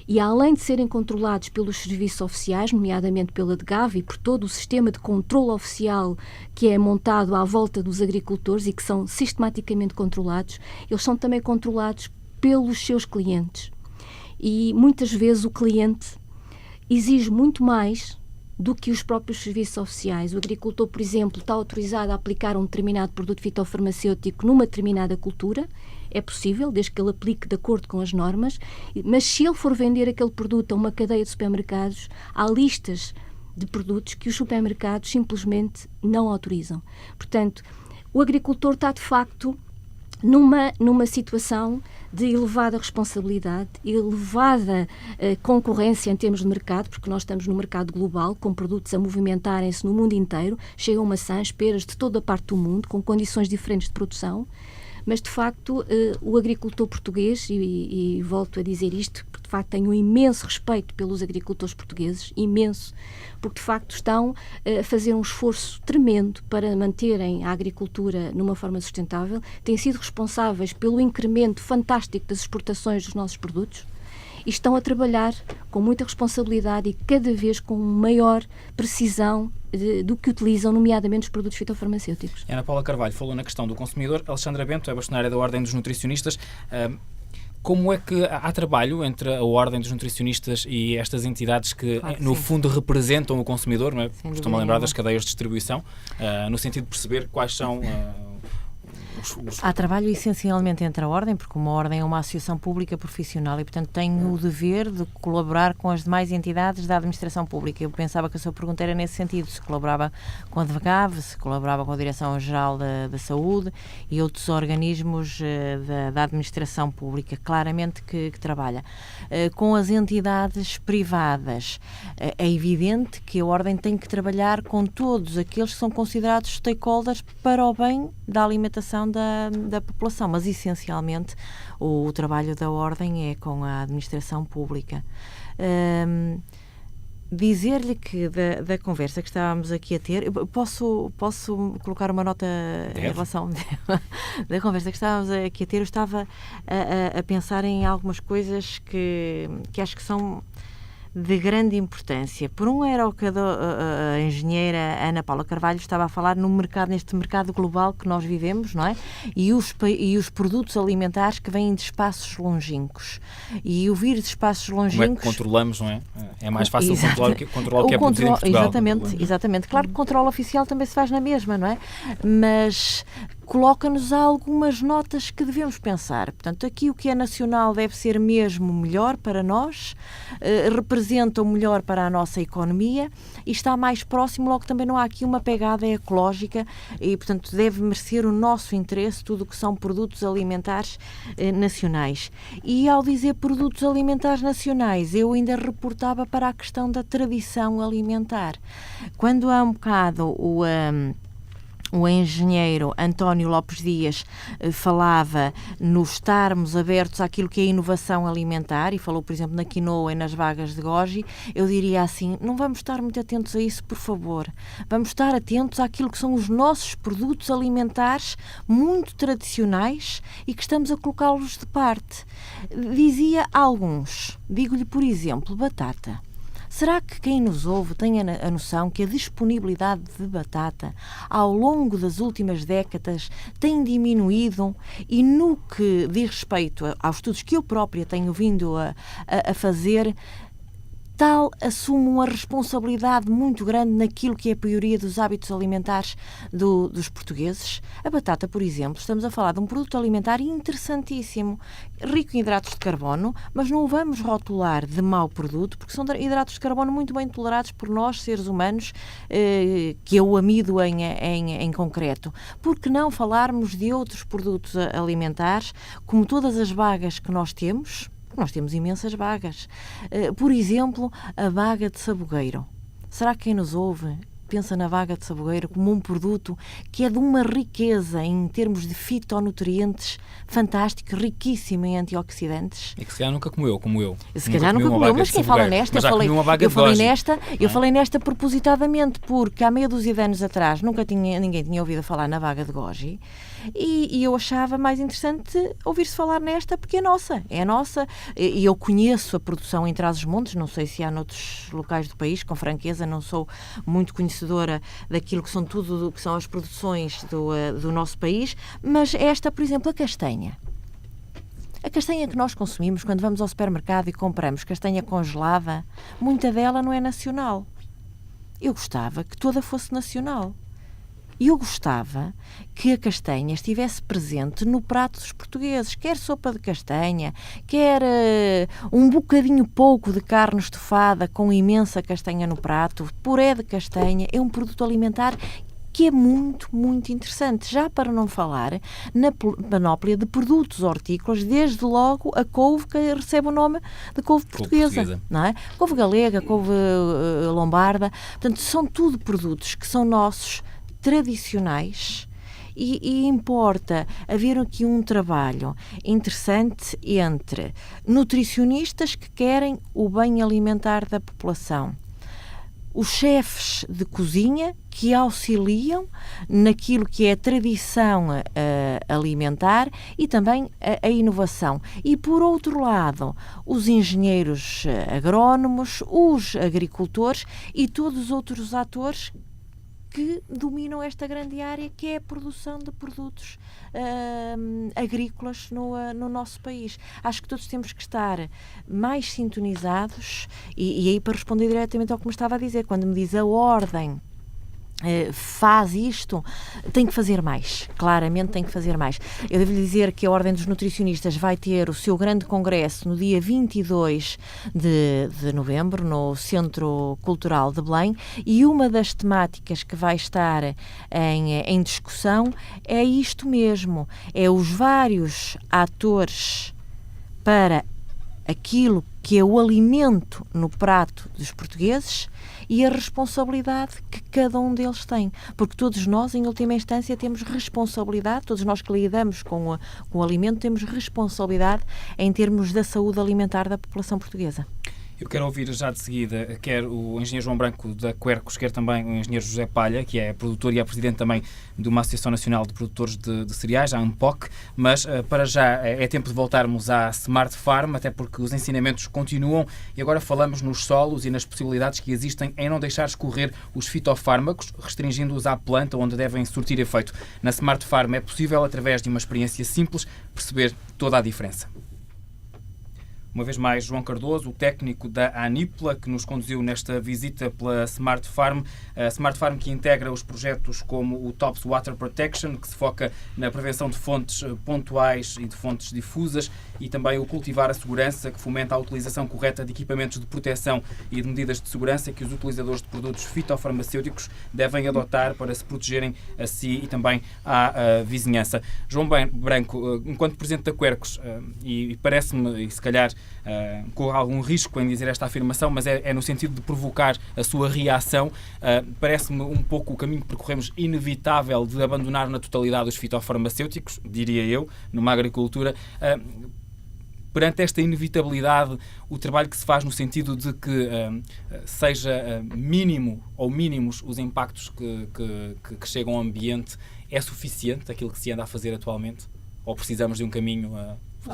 Speaker 6: e, além de serem controlados pelos serviços oficiais, nomeadamente pela DGAV e por todo o sistema de controle oficial que é montado à volta dos agricultores e que são sistematicamente controlados, eles são também controlados pelos seus clientes. E muitas vezes o cliente exige muito mais do que os próprios serviços oficiais. O agricultor, por exemplo, está autorizado a aplicar um determinado produto fitofarmacêutico numa determinada cultura. É possível, desde que ele aplique de acordo com as normas, mas se ele for vender aquele produto a uma cadeia de supermercados, há listas de produtos que os supermercados simplesmente não autorizam. Portanto, o agricultor está, de facto, numa situação de elevada responsabilidade, elevada concorrência em termos de mercado, porque nós estamos no mercado global, com produtos a movimentarem-se no mundo inteiro, chegam maçãs, peras de toda a parte do mundo, com condições diferentes de produção, mas de facto o agricultor português, e volto a dizer isto, porque de facto tenho um imenso respeito pelos agricultores portugueses, imenso, porque de facto estão a fazer um esforço tremendo para manterem a agricultura numa forma sustentável, têm sido responsáveis pelo incremento fantástico das exportações dos nossos produtos e estão a trabalhar com muita responsabilidade e cada vez com maior precisão do que utilizam, nomeadamente os produtos fitofarmacêuticos.
Speaker 1: Ana Paula Carvalho falou na questão do consumidor. Alexandra Bento é bastonária da Ordem dos Nutricionistas. Como é que há trabalho entre a Ordem dos Nutricionistas e estas entidades que,
Speaker 4: Claro que
Speaker 1: no
Speaker 4: sim.
Speaker 1: fundo, representam o consumidor, não é?
Speaker 4: Sem
Speaker 1: Costumo
Speaker 4: dúvida
Speaker 1: lembrar
Speaker 4: nenhuma.
Speaker 1: das cadeias de distribuição, no sentido de perceber quais são os...
Speaker 4: Há trabalho essencialmente entre a Ordem, porque uma Ordem é uma associação pública profissional e, portanto, tem o dever de colaborar com as demais entidades da administração pública. Eu pensava que a sua pergunta era nesse sentido, se colaborava com a DVGAV, se colaborava com a Direção-Geral da Saúde e outros organismos da administração pública, claramente que trabalha. Com as entidades privadas, é evidente que a Ordem tem que trabalhar com todos aqueles que são considerados stakeholders para o bem da alimentação da população, mas essencialmente o trabalho da Ordem é com a administração pública. Dizer-lhe que da conversa que estávamos aqui a ter, posso colocar uma nota em relação da conversa que estávamos aqui a ter. Eu estava a pensar em algumas coisas que acho que são de grande importância. Por um era o que a engenheira Ana Paula Carvalho estava a falar neste mercado global que nós vivemos, não é? E os produtos alimentares que vêm de espaços longínquos. E o vir de espaços longínquos...
Speaker 1: Como é que controlamos, não é? É mais fácil controlar o que é produzido em Portugal.
Speaker 4: Exatamente. Claro que o controle oficial também se faz na mesma, não é? Mas coloca-nos algumas notas que devemos pensar. Portanto, aqui o que é nacional deve ser mesmo melhor para nós, representa o melhor para a nossa economia e está mais próximo, logo também não há aqui uma pegada ecológica e, portanto, deve merecer o nosso interesse tudo o que são produtos alimentares nacionais. E ao dizer produtos alimentares nacionais, eu ainda reportava para a questão da tradição alimentar. Quando há um bocado o engenheiro António Lopes Dias falava no estarmos abertos àquilo que é inovação alimentar e falou, por exemplo, na quinoa e nas bagas de goji, eu diria assim, não vamos estar muito atentos a isso, por favor. Vamos estar atentos àquilo que são os nossos produtos alimentares muito tradicionais e que estamos a colocá-los de parte. Dizia alguns, digo-lhe, por exemplo, batata. Será que quem nos ouve tem a noção que a disponibilidade de batata ao longo das últimas décadas tem diminuído e no que diz respeito aos estudos que eu própria tenho vindo a fazer, tal assume uma responsabilidade muito grande naquilo que é a pioria dos hábitos alimentares dos portugueses? A batata, por exemplo, estamos a falar de um produto alimentar interessantíssimo, rico em hidratos de carbono, mas não o vamos rotular de mau produto, porque são hidratos de carbono muito bem tolerados por nós, seres humanos, que é o amido em concreto. Por que não falarmos de outros produtos alimentares, como todas as bagas que nós temos? Nós temos imensas bagas. Por exemplo, a baga de sabogueiro. Será que quem nos ouve pensa na baga de sabogueiro como um produto que é de uma riqueza em termos de fitonutrientes fantástico, riquíssimo em antioxidantes?
Speaker 1: E que se calhar nunca comeu, como eu.
Speaker 4: Se calhar nunca comeu, mas quem fala nesta, eu falei nesta propositadamente, porque há meia dúzia de anos atrás ninguém tinha ouvido falar na baga de goji. E eu achava mais interessante ouvir-se falar nesta porque é nossa. E eu conheço a produção em Trás-os-Montes, não sei se há noutros locais do país, com franqueza, não sou muito conhecedora daquilo que são tudo que são as produções do nosso país, mas esta, por exemplo, a castanha. A castanha que nós consumimos quando vamos ao supermercado e compramos castanha congelada, muita dela não é nacional. Eu gostava que toda fosse nacional. E eu gostava que a castanha estivesse presente no prato dos portugueses, quer sopa de castanha, quer um bocadinho pouco de carne estufada com imensa castanha no prato, puré de castanha, é um produto alimentar que é muito, muito interessante. Já para não falar na panóplia de produtos hortícolas, desde logo a couve, que recebe o nome de couve portuguesa. Não é? Couve galega, couve lombarda, portanto, são tudo produtos que são nossos, tradicionais, e importa haver aqui um trabalho interessante entre nutricionistas que querem o bem alimentar da população, os chefes de cozinha que auxiliam naquilo que é a tradição alimentar e também a inovação. E, por outro lado, os engenheiros agrónomos, os agricultores e todos os outros atores que dominam esta grande área que é a produção de produtos agrícolas no nosso país. Acho que todos temos que estar mais sintonizados e aí, para responder diretamente ao que me estava a dizer, quando me diz a ordem faz isto, tem que fazer mais, claramente tem que fazer mais. Eu devo lhe dizer que a Ordem dos Nutricionistas vai ter o seu grande congresso no dia 22 de novembro, no Centro Cultural de Belém, e uma das temáticas que vai estar em discussão é isto mesmo, é os vários atores para aquilo que é o alimento no prato dos portugueses e a responsabilidade que cada um deles tem. Porque todos nós, em última instância, temos responsabilidade, todos nós que lidamos com o alimento, temos responsabilidade em termos da saúde alimentar da população portuguesa.
Speaker 1: Eu quero ouvir já de seguida, quer o engenheiro João Branco da Quercus, quer também o engenheiro José Palha, que é produtor e é presidente também de uma Associação Nacional de Produtores de Cereais, a ANPOC, mas para já é tempo de voltarmos à Smart Farm, até porque os ensinamentos continuam e agora falamos nos solos e nas possibilidades que existem em não deixar escorrer os fitofármacos, restringindo-os à planta onde devem surtir efeito. Na Smart Farm é possível, através de uma experiência simples, perceber toda a diferença. Uma vez mais, João Cardoso, o técnico da Anipla, que nos conduziu nesta visita pela Smart Farm. A Smart Farm que integra os projetos como o TOPS Water Protection, que se foca na prevenção de fontes pontuais e de fontes difusas, e também o Cultivar a Segurança, que fomenta a utilização correta de equipamentos de proteção e de medidas de segurança que os utilizadores de produtos fitofarmacêuticos devem adotar para se protegerem a si e também à vizinhança. João Branco, enquanto Presidente da Quercus, e parece-me, e se calhar corre algum risco em dizer esta afirmação, mas é no sentido de provocar a sua reação. Parece-me um pouco o caminho que percorremos inevitável de abandonar na totalidade os fitofarmacêuticos, diria eu, numa agricultura. Perante esta inevitabilidade, o trabalho que se faz no sentido de que seja mínimo ou mínimos os impactos que chegam ao ambiente, é suficiente aquilo que se anda a fazer atualmente? Ou precisamos de um caminho...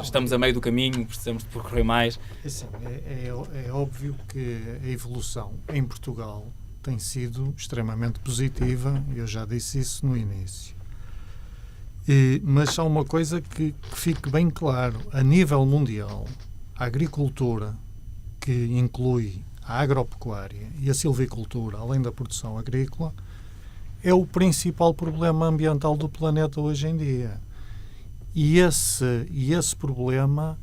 Speaker 1: Estamos a meio do caminho, precisamos de percorrer mais?
Speaker 3: Assim, é óbvio que a evolução em Portugal tem sido extremamente positiva, eu já disse isso no início. Mas há uma coisa que fique bem claro: a nível mundial, a agricultura, que inclui a agropecuária e a silvicultura, além da produção agrícola, é o principal problema ambiental do planeta hoje em dia. E esse problema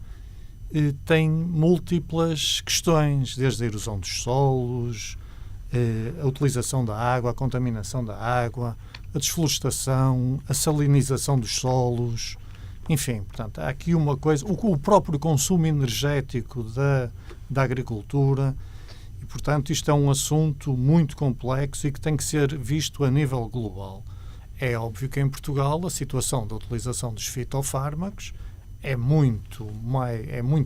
Speaker 3: tem múltiplas questões, desde a erosão dos solos, a utilização da água, a contaminação da água, a desflorestação, a salinização dos solos, enfim, portanto, há aqui uma coisa, o próprio consumo energético da agricultura, e, portanto, isto é um assunto muito complexo e que tem que ser visto a nível global. É óbvio que em Portugal a situação da utilização dos fitofármacos é muito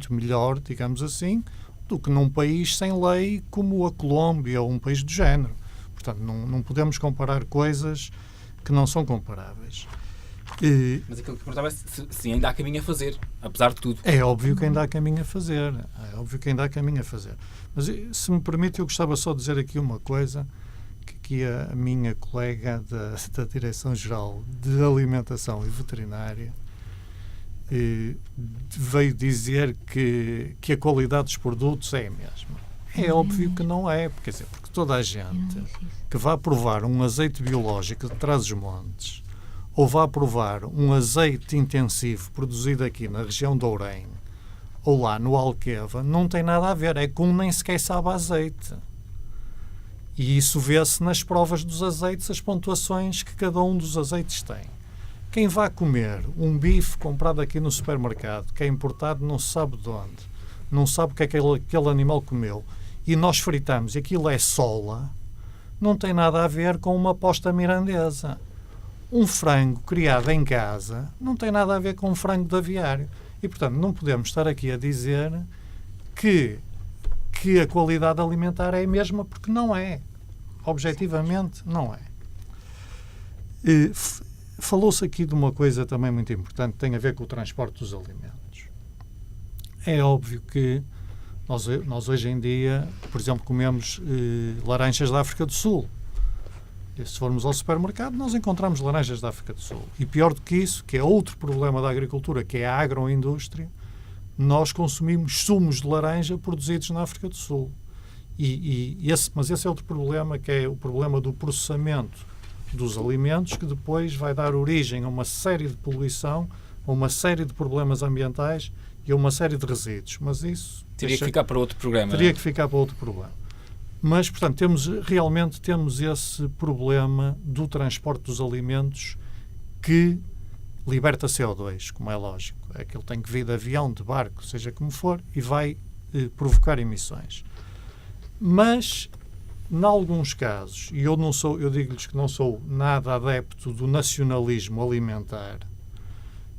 Speaker 3: melhor, digamos assim, do que num país sem lei como a Colômbia ou um país do género. Portanto, não podemos comparar coisas que não são comparáveis.
Speaker 1: Mas aquilo que perguntava é se ainda há caminho a fazer, apesar de tudo.
Speaker 3: É óbvio que ainda há caminho a fazer. Mas, se me permite, eu gostava só de dizer aqui uma coisa, que a minha colega da Direção-Geral de Alimentação e Veterinária veio dizer que a qualidade dos produtos é a mesma. É óbvio que não é, porque toda a gente que vá provar um azeite biológico de Trás-os-Montes ou vá provar um azeite intensivo produzido aqui na região de Ourém ou lá no Alqueva, não tem nada a ver, é como nem sequer sabe azeite. E isso vê-se nas provas dos azeites, as pontuações que cada um dos azeites tem. Quem vai comer um bife comprado aqui no supermercado, que é importado não se sabe de onde, não sabe o que é que aquele animal comeu, e nós fritamos e aquilo é sola, não tem nada a ver com uma posta mirandesa. Um frango criado em casa não tem nada a ver com um frango de aviário. E, portanto, não podemos estar aqui a dizer que a qualidade alimentar é a mesma, porque não é. Objetivamente, não é. Falou-se aqui de uma coisa também muito importante, que tem a ver com o transporte dos alimentos. É óbvio que nós hoje em dia, por exemplo, comemos laranjas da África do Sul. Se formos ao supermercado, nós encontramos laranjas da África do Sul. E pior do que isso, que é outro problema da agricultura, que é a agroindústria, nós consumimos sumos de laranja produzidos na África do Sul. Mas esse é outro problema, que é o problema do processamento dos alimentos, que depois vai dar origem a uma série de poluição, a uma série de problemas ambientais e a uma série de resíduos. Mas isso...
Speaker 1: Teria que ficar para outro programa.
Speaker 3: Teria que ficar para outro problema. Mas, portanto, realmente temos esse problema do transporte dos alimentos que liberta CO2, como é lógico. É que ele tem que vir de avião, de barco, seja como for, e vai provocar emissões. Mas, em alguns casos, e eu digo-lhes que não sou nada adepto do nacionalismo alimentar,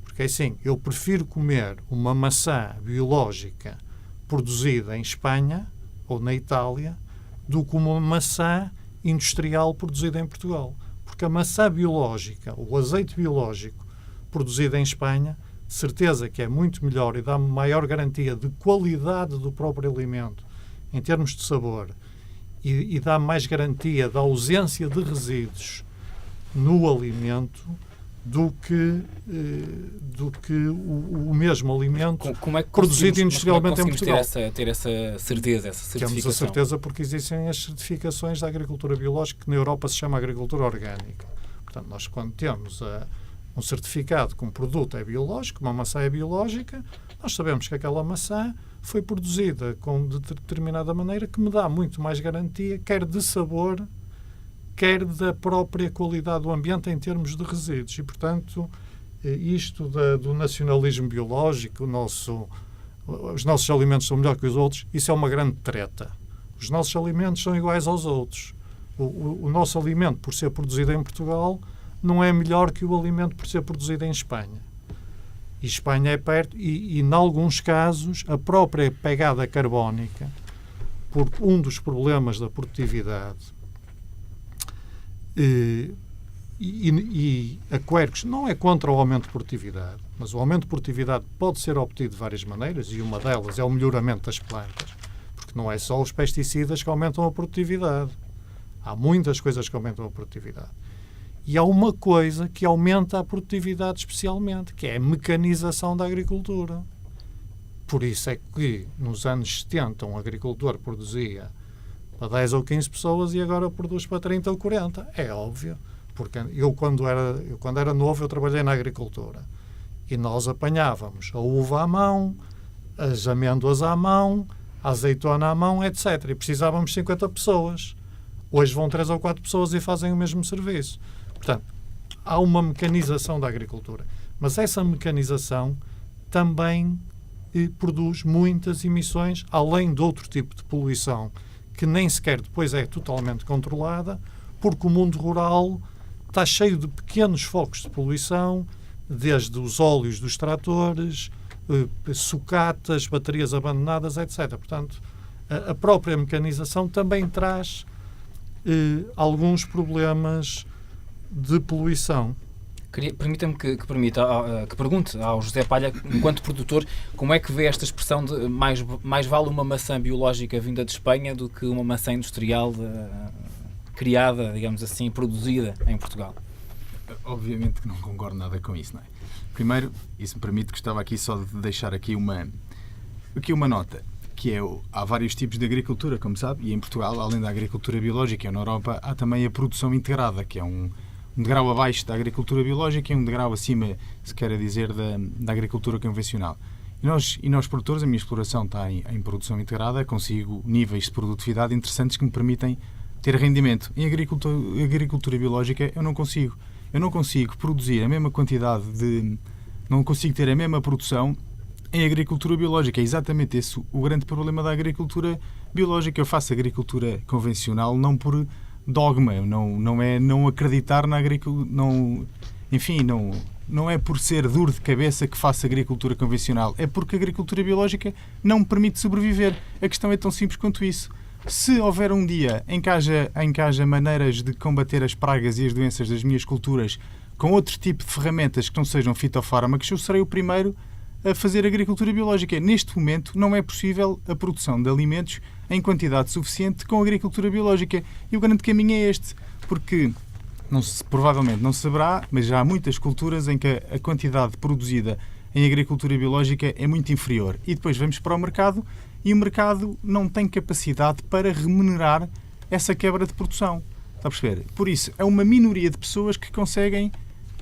Speaker 3: porque assim, eu prefiro comer uma maçã biológica produzida em Espanha ou na Itália do que uma maçã industrial produzida em Portugal. Porque a maçã biológica, o azeite biológico produzido em Espanha, de certeza que é muito melhor e dá maior garantia de qualidade do próprio alimento em termos de sabor e dá mais garantia da ausência de resíduos no alimento do que o mesmo alimento produzido industrialmente em Portugal.
Speaker 1: Ter essa certeza, essa certificação?
Speaker 3: Temos a certeza porque existem as certificações da agricultura biológica, que na Europa se chama agricultura orgânica. Portanto, nós quando temos um certificado que um produto é biológico, uma maçã é biológica, nós sabemos que aquela maçã foi produzida de determinada maneira que me dá muito mais garantia, quer de sabor, quer da própria qualidade do ambiente em termos de resíduos. E, portanto, isto do nacionalismo biológico, os nossos alimentos são melhores que os outros, isso é uma grande treta. Os nossos alimentos são iguais aos outros. O nosso alimento, por ser produzido em Portugal, não é melhor que o alimento por ser produzido em Espanha. E Espanha é perto, e em alguns casos, a própria pegada carbónica, por um dos problemas da produtividade, e a Quercus não é contra o aumento de produtividade, mas o aumento de produtividade pode ser obtido de várias maneiras, e uma delas é o melhoramento das plantas, porque não é só os pesticidas que aumentam a produtividade. Há muitas coisas que aumentam a produtividade. E há uma coisa que aumenta a produtividade especialmente, que é a mecanização da agricultura. Por isso é que nos anos 70 um agricultor produzia para 10 ou 15 pessoas e agora produz para 30 ou 40. É óbvio. Porque eu quando era novo, eu trabalhei na agricultura. E nós apanhávamos a uva à mão, as amêndoas à mão, a azeitona à mão, etc. E precisávamos de 50 pessoas. Hoje vão 3 ou 4 pessoas e fazem o mesmo serviço. Portanto, há uma mecanização da agricultura. Mas essa mecanização também produz muitas emissões, além de outro tipo de poluição, que nem sequer depois é totalmente controlada, porque o mundo rural está cheio de pequenos focos de poluição, desde os óleos dos tratores, sucatas, baterias abandonadas, etc. Portanto, a própria mecanização também traz alguns problemas de poluição.
Speaker 1: Permita-me que pergunte ao José Palha, enquanto produtor, como é que vê esta expressão de mais vale uma maçã biológica vinda de Espanha do que uma maçã industrial criada, digamos assim, produzida em Portugal?
Speaker 5: Obviamente que não concordo nada com isso, não é? Primeiro, isso me permite, gostava aqui só de deixar aqui uma nota, que há vários tipos de agricultura, como sabe, e em Portugal, além da agricultura biológica, e na Europa, há também a produção integrada, que é um degrau abaixo da agricultura biológica e um degrau acima, se quer dizer, da agricultura convencional. E nós produtores, a minha exploração está em produção integrada, consigo níveis de produtividade interessantes que me permitem ter rendimento. Em agricultura biológica eu não consigo. Eu não consigo produzir a mesma quantidade não consigo ter a mesma produção em agricultura biológica. É exatamente esse o grande problema da agricultura biológica. Eu faço agricultura convencional não por dogma, não é não acreditar na agricultura, não é por ser duro de cabeça que faço agricultura convencional, é porque a agricultura biológica não me permite sobreviver. A questão é tão simples quanto isso. Se houver um dia em que haja maneiras de combater as pragas e as doenças das minhas culturas com outro tipo de ferramentas que não sejam fitofármacos, eu serei o primeiro a fazer agricultura biológica. Neste momento não é possível a produção de alimentos em quantidade suficiente com agricultura biológica. E o grande caminho é este, porque provavelmente não se saberá, mas já há muitas culturas em que a quantidade produzida em agricultura biológica é muito inferior. E depois vamos para o mercado e o mercado não tem capacidade para remunerar essa quebra de produção. Está a perceber? Por isso, é uma minoria de pessoas que conseguem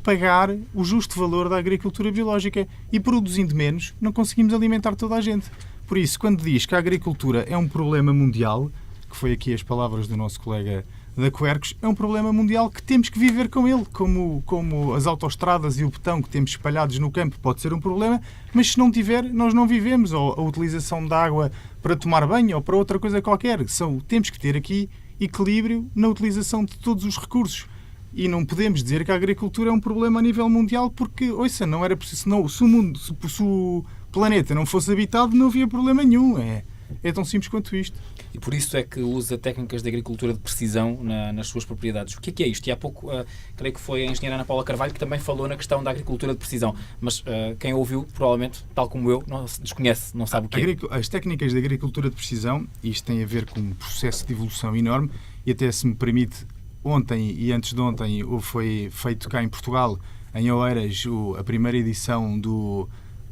Speaker 5: pagar o justo valor da agricultura biológica e, produzindo menos, não conseguimos alimentar toda a gente. Por isso, quando diz que a agricultura é um problema mundial, que foi aqui as palavras do nosso colega da Quercus, é um problema mundial que temos que viver com ele, como as autoestradas e o betão que temos espalhados no campo pode ser um problema, mas se não tiver, nós não vivemos, ou a utilização da água para tomar banho ou para outra coisa qualquer. Temos que ter aqui equilíbrio na utilização de todos os recursos. E não podemos dizer que a agricultura é um problema a nível mundial porque, ouça, não era preciso, se o planeta não fosse habitado, não havia problema nenhum. É tão simples quanto isto.
Speaker 1: E por isso é que usa técnicas de agricultura de precisão nas suas propriedades. O que é isto? E há pouco, creio que foi a engenheira Ana Paula Carvalho que também falou na questão da agricultura de precisão. Mas quem ouviu, provavelmente, tal como eu, não desconhece, não sabe o que é.
Speaker 5: As técnicas de agricultura de precisão, isto tem a ver com um processo de evolução enorme e até, se me permite, ontem e antes de ontem foi feito cá em Portugal, em Oeiras, a primeira edição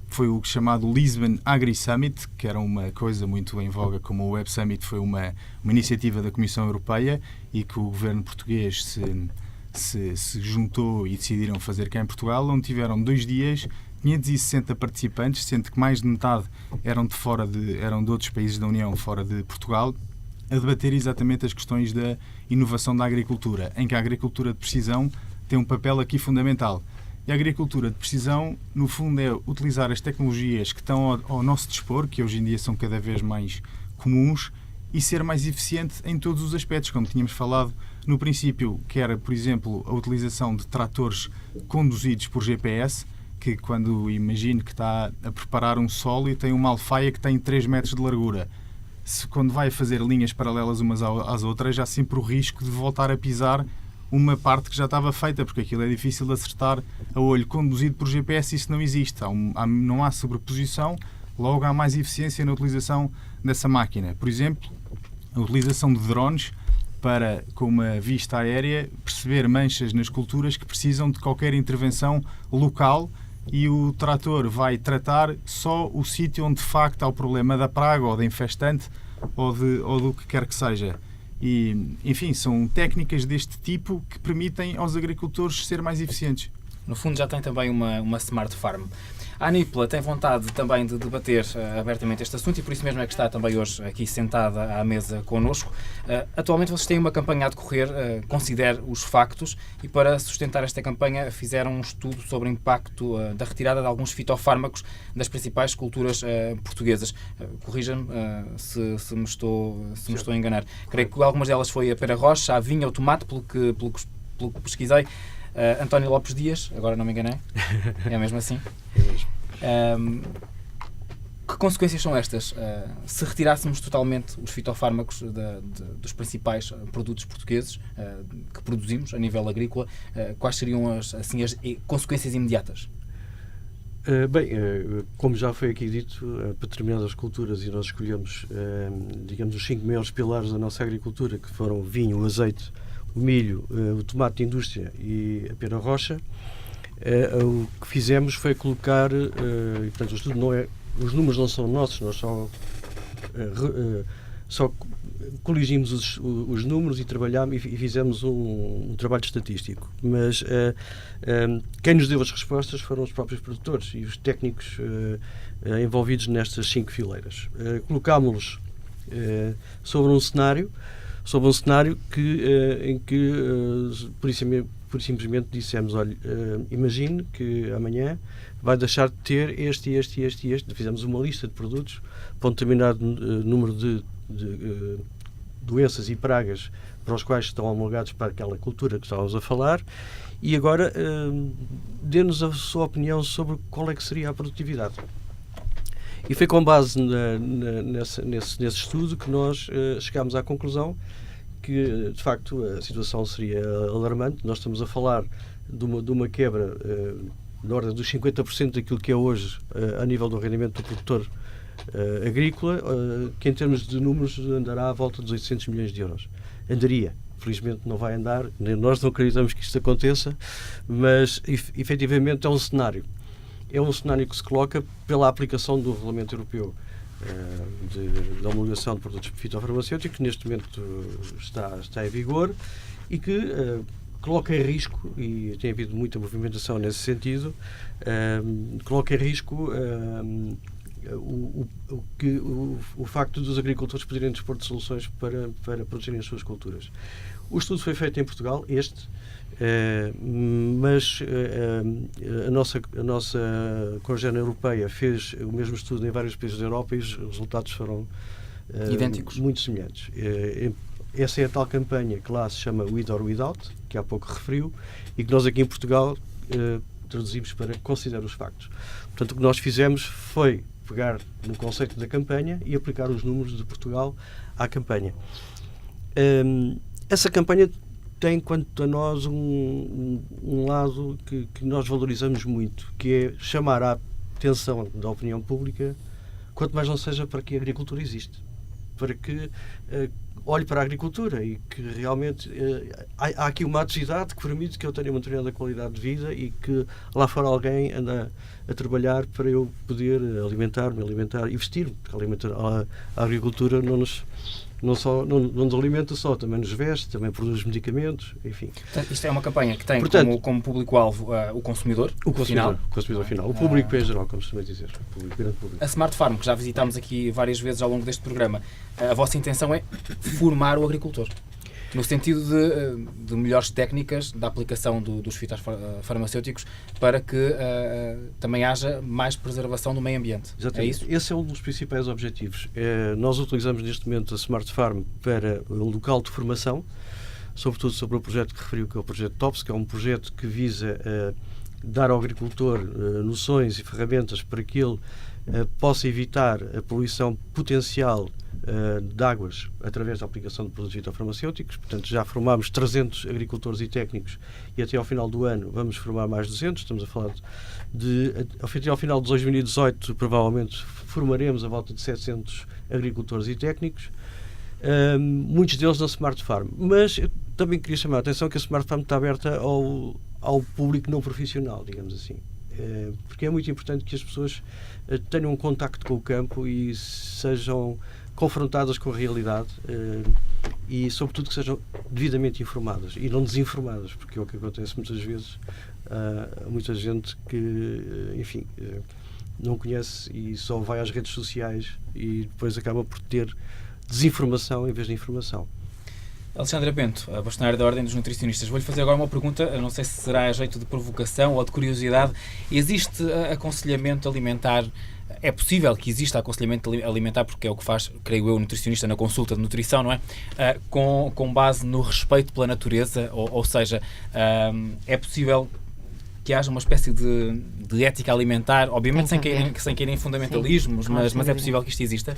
Speaker 5: foi o chamado Lisbon Agri Summit, que era uma coisa muito em voga, como o Web Summit foi uma iniciativa da Comissão Europeia e que o governo português se juntou e decidiram fazer cá em Portugal, onde tiveram 2 dias, 560 participantes, sendo que mais de metade eram de outros países da União, fora de Portugal, a debater exatamente as questões da inovação da agricultura, em que a agricultura de precisão tem um papel aqui fundamental. E a agricultura de precisão, no fundo, é utilizar as tecnologias que estão ao nosso dispor, que hoje em dia são cada vez mais comuns, e ser mais eficiente em todos os aspectos, como tínhamos falado no princípio, que era, por exemplo, a utilização de tratores conduzidos por GPS, que quando imagino que está a preparar um solo e tem uma alfaia que tem 3 metros de largura, quando vai fazer linhas paralelas umas às outras, há sempre o risco de voltar a pisar uma parte que já estava feita, porque aquilo é difícil de acertar a olho. Conduzido por GPS, isso não existe. Não há sobreposição, logo há mais eficiência na utilização dessa máquina. Por exemplo, a utilização de drones para, com uma vista aérea, perceber manchas nas culturas que precisam de qualquer intervenção local, e o trator vai tratar só o sítio onde de facto há o problema da praga ou da infestante ou do que quer que seja. E, enfim, são técnicas deste tipo que permitem aos agricultores ser mais eficientes.
Speaker 1: No fundo já tem também uma Smart Farm. A Anípola tem vontade também de debater abertamente este assunto e por isso mesmo é que está também hoje aqui sentada à mesa connosco. Atualmente vocês têm uma campanha a decorrer, Considere os Factos, e para sustentar esta campanha fizeram um estudo sobre o impacto da retirada de alguns fitofármacos das principais culturas portuguesas. Corrija-me se me estou a enganar. Creio que algumas delas foi a pera rocha, a vinha, o tomate, pelo que pesquisei. António Lopes Dias, agora não me enganei, é mesmo assim? É mesmo. Que consequências são estas? Se retirássemos totalmente os fitofármacos dos principais produtos portugueses que produzimos a nível agrícola, quais seriam as consequências imediatas?
Speaker 2: Como já foi aqui dito, para determinadas culturas, e nós escolhemos, digamos, os 5 maiores pilares da nossa agricultura, que foram o vinho, o azeite, o milho, o tomate de indústria e a pera rocha, o que fizemos foi colocar, e, portanto, o estudo não é, os números não são nossos, nós só coligimos os números e trabalhámos e fizemos um trabalho estatístico. Mas quem nos deu as respostas foram os próprios produtores e os técnicos envolvidos nestas 5 fileiras. Colocámos-los sobre um cenário em que por simplesmente dissemos, olha, imagine que amanhã vai deixar de ter este. Fizemos uma lista de produtos para um determinado número de doenças e pragas para os quais estão homologados para aquela cultura que estávamos a falar, e agora dê-nos a sua opinião sobre qual é que seria a produtividade. E foi com base nesse estudo que nós chegámos à conclusão que, de facto, a situação seria alarmante. Nós estamos a falar de uma quebra na ordem dos 50% daquilo que é hoje a nível do rendimento do produtor agrícola, que em termos de números andará à volta dos 800 milhões de euros. Andaria. felizmente não vai andar, nem nós não acreditamos que isto aconteça, mas efetivamente é um cenário. É um cenário que se coloca pela aplicação do Regulamento Europeu da homologação de produtos fitofarmacêuticos, que neste momento está em vigor e que coloca em risco, e tem havido muita movimentação nesse sentido, coloca em risco o facto dos agricultores poderem dispor de soluções para produzirem as suas culturas. O estudo foi feito em Portugal, mas a nossa congénere europeia fez o mesmo estudo em vários países da Europa e os resultados foram
Speaker 1: idênticos,
Speaker 2: muito semelhantes. Essa é a tal campanha que lá se chama With or Without, que há pouco referiu, e que nós aqui em Portugal traduzimos para Considera os Factos. Portanto, o que nós fizemos foi pegar no conceito da campanha e aplicar os números de Portugal à campanha. Essa campanha tem, quanto a nós, um lado que nós valorizamos muito, que é chamar a atenção da opinião pública, quanto mais não seja para que a agricultura existe, para que olhe para a agricultura e que realmente há aqui uma atividade que permite que eu tenha uma determinada qualidade de vida e que lá fora alguém anda a trabalhar para eu poder alimentar-me e vestir-me, porque a agricultura não nos alimenta só, também nos veste, também produz medicamentos, enfim.
Speaker 1: Portanto, isto é uma campanha que tem como público-alvo o consumidor final.
Speaker 2: O consumidor final. O público em geral, como se costuma dizer. O grande público.
Speaker 1: A Smart Farm, que já visitámos aqui várias vezes ao longo deste programa, a vossa intenção é formar o agricultor, no sentido de melhores técnicas da aplicação dos fitofarmacêuticos para que também haja mais preservação do meio ambiente.
Speaker 2: Exatamente.
Speaker 1: É isso?
Speaker 2: Esse é um dos principais objetivos. Nós utilizamos neste momento a Smart Farm para um local de formação, sobretudo sobre o projeto que referiu, que é o projeto TOPS, que é um projeto que visa dar ao agricultor noções e ferramentas para que ele possa evitar a poluição potencial de águas através da aplicação de produtos fitofarmacêuticos. Portanto, já formámos 300 agricultores e técnicos e até ao final do ano vamos formar mais 200. Estamos a falar ao final de 2018 provavelmente formaremos a volta de 700 agricultores e técnicos, muitos deles na Smart Farm. Mas eu também queria chamar a atenção que a Smart Farm está aberta ao público não profissional, digamos assim. Porque é muito importante que as pessoas tenham um contacto com o campo e sejam confrontadas com a realidade e, sobretudo, que sejam devidamente informadas e não desinformadas, porque é o que acontece muitas vezes. Há muita gente que, enfim, não conhece e só vai às redes sociais e depois acaba por ter desinformação em vez de informação.
Speaker 1: Alexandra Bento, a bastonária da Ordem dos Nutricionistas. Vou-lhe fazer agora uma pergunta, não sei se será a jeito de provocação ou de curiosidade. Existe aconselhamento alimentar? É possível que exista aconselhamento alimentar, porque é o que faz, creio eu, o nutricionista na consulta de nutrição, não é? Com base no respeito pela natureza, ou seja, é possível que haja uma espécie de ética alimentar, obviamente sem cair em fundamentalismos, sim, mas é possível que isto exista?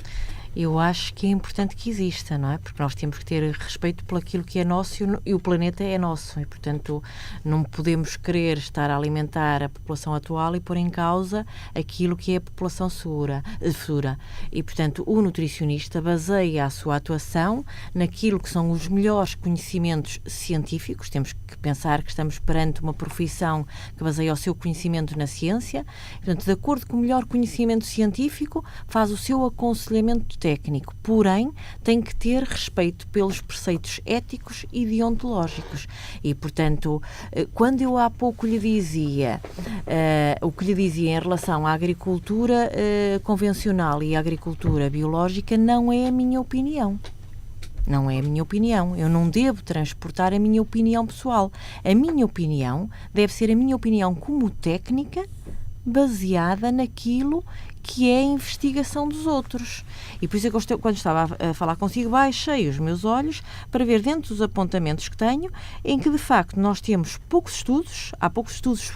Speaker 4: Eu acho que é importante que exista, não é? Porque nós temos que ter respeito por aquilo que é nosso e o planeta é nosso. E, portanto, não podemos querer estar a alimentar a população atual e pôr em causa aquilo que é a população futura. E, portanto, o nutricionista baseia a sua atuação naquilo que são os melhores conhecimentos científicos. Temos que pensar que estamos perante uma profissão que baseia o seu conhecimento na ciência. Portanto, de acordo com o melhor conhecimento científico, faz o seu aconselhamento técnico, porém tem que ter respeito pelos preceitos éticos e deontológicos. E, portanto, quando eu há pouco lhe dizia o que lhe dizia em relação à agricultura convencional e à agricultura biológica, não é a minha opinião. Não é a minha opinião. Eu não devo transportar a minha opinião pessoal. A minha opinião deve ser a minha opinião como técnica, baseada naquilo que é a investigação dos outros. E por isso é que quando estava a falar consigo, baixei os meus olhos para ver dentro dos apontamentos que tenho, em que de facto nós temos há poucos estudos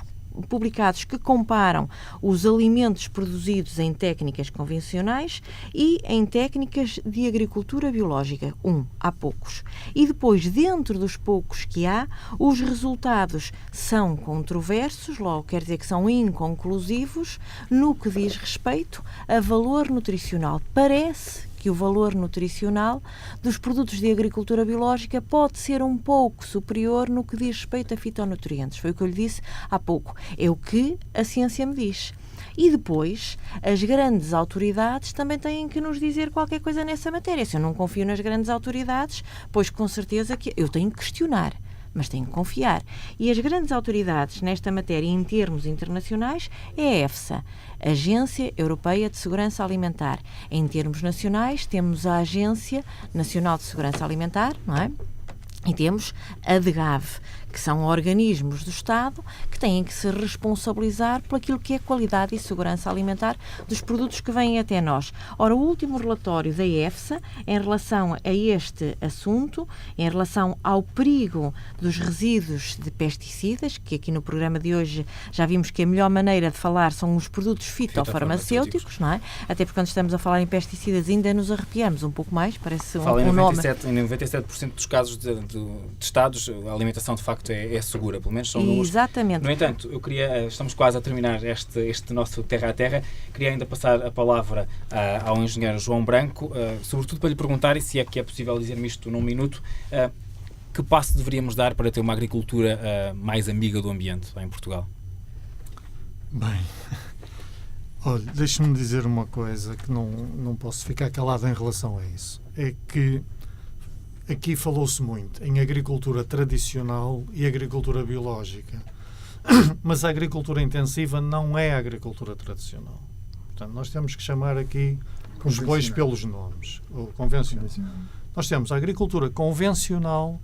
Speaker 4: publicados que comparam os alimentos produzidos em técnicas convencionais e em técnicas de agricultura biológica. Há poucos. E depois, dentro dos poucos que há, os resultados são controversos, logo quer dizer que são inconclusivos no que diz respeito a valor nutricional. Parece que o valor nutricional dos produtos de agricultura biológica pode ser um pouco superior no que diz respeito a fitonutrientes. Foi o que eu lhe disse há pouco. É o que a ciência me diz. E depois, as grandes autoridades também têm que nos dizer qualquer coisa nessa matéria. Se eu não confio nas grandes autoridades, pois com certeza que eu tenho que questionar, mas tenho que confiar. E as grandes autoridades nesta matéria, em termos internacionais, é a EFSA, Agência Europeia de Segurança Alimentar. Em termos nacionais, temos a Agência Nacional de Segurança Alimentar, não é? E temos a DGAV, que são organismos do Estado que têm que se responsabilizar por aquilo que é qualidade e segurança alimentar dos produtos que vêm até nós. Ora, o último relatório da EFSA, em relação a este assunto, em relação ao perigo dos resíduos de pesticidas, que aqui no programa de hoje já vimos que a melhor maneira de falar são os produtos fitofarmacêuticos, não é? Até porque quando estamos a falar em pesticidas ainda nos arrepiamos um pouco mais, parece
Speaker 1: Fala
Speaker 4: um nome.
Speaker 1: Em 97% dos casos de estados, a alimentação de facto é segura, pelo menos são números.
Speaker 4: Exatamente.
Speaker 1: No entanto, estamos quase a terminar este nosso Terra a Terra. Queria ainda passar a palavra ao engenheiro João Branco, sobretudo para lhe perguntar, e se é que é possível dizer-me isto num minuto, que passo deveríamos dar para ter uma agricultura mais amiga do ambiente em Portugal?
Speaker 3: Bem, olha, deixa-me dizer uma coisa que não posso ficar calado em relação a isso. É que aqui falou-se muito em agricultura tradicional e agricultura biológica, mas a agricultura intensiva não é a agricultura tradicional. Portanto, nós temos que chamar aqui os bois pelos nomes. O convencional. Nós temos a agricultura convencional,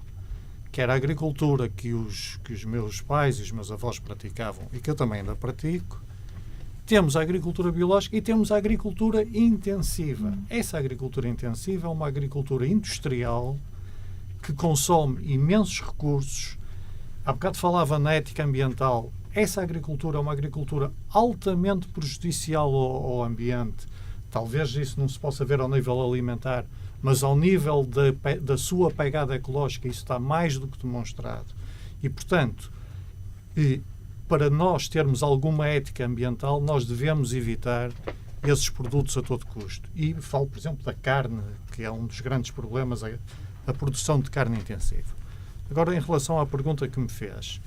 Speaker 3: que era a agricultura que os meus pais e os meus avós praticavam e que eu também ainda pratico. Temos a agricultura biológica e temos a agricultura intensiva. Essa agricultura intensiva é uma agricultura industrial que consome imensos recursos. Há bocado falava na ética ambiental. Essa agricultura é uma agricultura altamente prejudicial ao ambiente. Talvez isso não se possa ver ao nível alimentar, mas ao nível da sua pegada ecológica isso está mais do que demonstrado. E, portanto, para nós termos alguma ética ambiental, nós devemos evitar esses produtos a todo custo. E falo, por exemplo, da carne, que é um dos grandes problemas, a produção de carne intensiva. Agora, em relação à pergunta que me fez,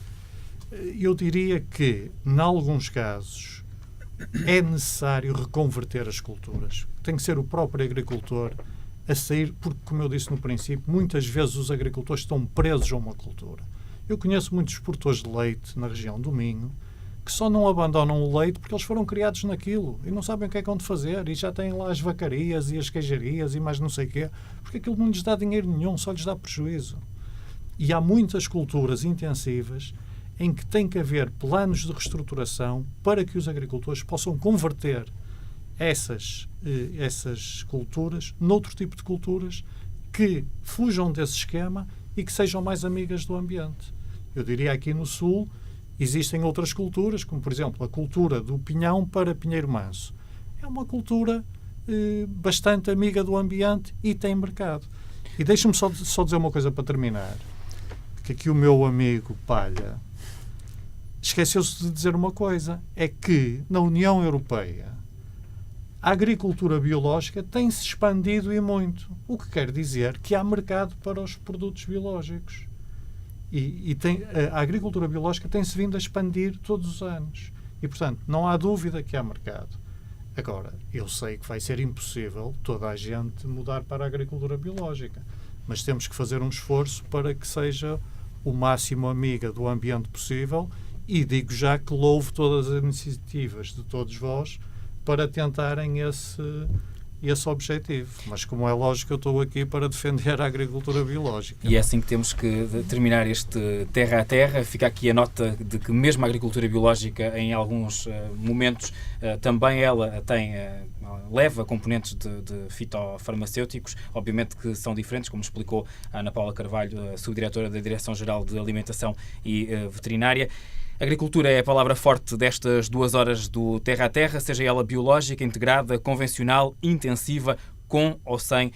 Speaker 3: eu diria que, em alguns casos, é necessário reconverter as culturas. Tem que ser o próprio agricultor a sair, porque, como eu disse no princípio, muitas vezes os agricultores estão presos a uma cultura. Eu conheço muitos produtores de leite na região do Minho que só não abandonam o leite porque eles foram criados naquilo e não sabem o que é que vão de fazer e já têm lá as vacarias e as queijarias e mais não sei o quê, porque aquilo não lhes dá dinheiro nenhum, só lhes dá prejuízo. E há muitas culturas intensivas em que tem que haver planos de reestruturação para que os agricultores possam converter essas culturas noutro tipo de culturas que fujam desse esquema e que sejam mais amigas do ambiente. Eu diria aqui no Sul existem outras culturas, como por exemplo a cultura do pinhão para pinheiro manso. É uma cultura bastante amiga do ambiente e tem mercado. E deixa-me só dizer uma coisa para terminar, que aqui o meu amigo Palha esqueceu-se de dizer uma coisa, é que na União Europeia a agricultura biológica tem-se expandido e muito, o que quer dizer que há mercado para os produtos biológicos. A agricultura biológica tem-se vindo a expandir todos os anos. E, portanto, não há dúvida que há mercado. Agora, eu sei que vai ser impossível toda a gente mudar para a agricultura biológica, mas temos que fazer um esforço para que seja o máximo amiga do ambiente possível e digo já que louvo todas as iniciativas de todos vós para tentarem esse objetivo. Mas, como é lógico, eu estou aqui para defender a agricultura biológica.
Speaker 1: E é assim que temos que terminar este Terra a Terra. Fica aqui a nota de que mesmo a agricultura biológica, em alguns momentos, também ela leva componentes de fitofarmacêuticos, obviamente que são diferentes, como explicou a Ana Paula Carvalho, subdiretora da Direção-Geral de Alimentação e Veterinária. Agricultura é a palavra forte destas 2 horas do Terra a Terra, seja ela biológica, integrada, convencional, intensiva, com ou sem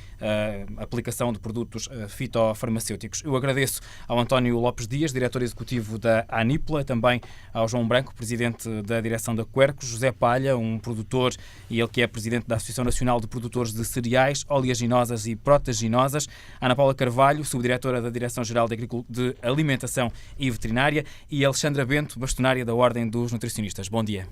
Speaker 1: a aplicação de produtos fitofarmacêuticos. Eu agradeço ao António Lopes Dias, diretor executivo da Anipla, também ao João Branco, presidente da direção da Quercus, José Palha, um produtor e ele que é presidente da Associação Nacional de Produtores de Cereais, Oleaginosas e Proteaginosas, Ana Paula Carvalho, subdiretora da Direção-Geral de Alimentação e Veterinária, e Alexandra Bento, bastonária da Ordem dos Nutricionistas. Bom dia.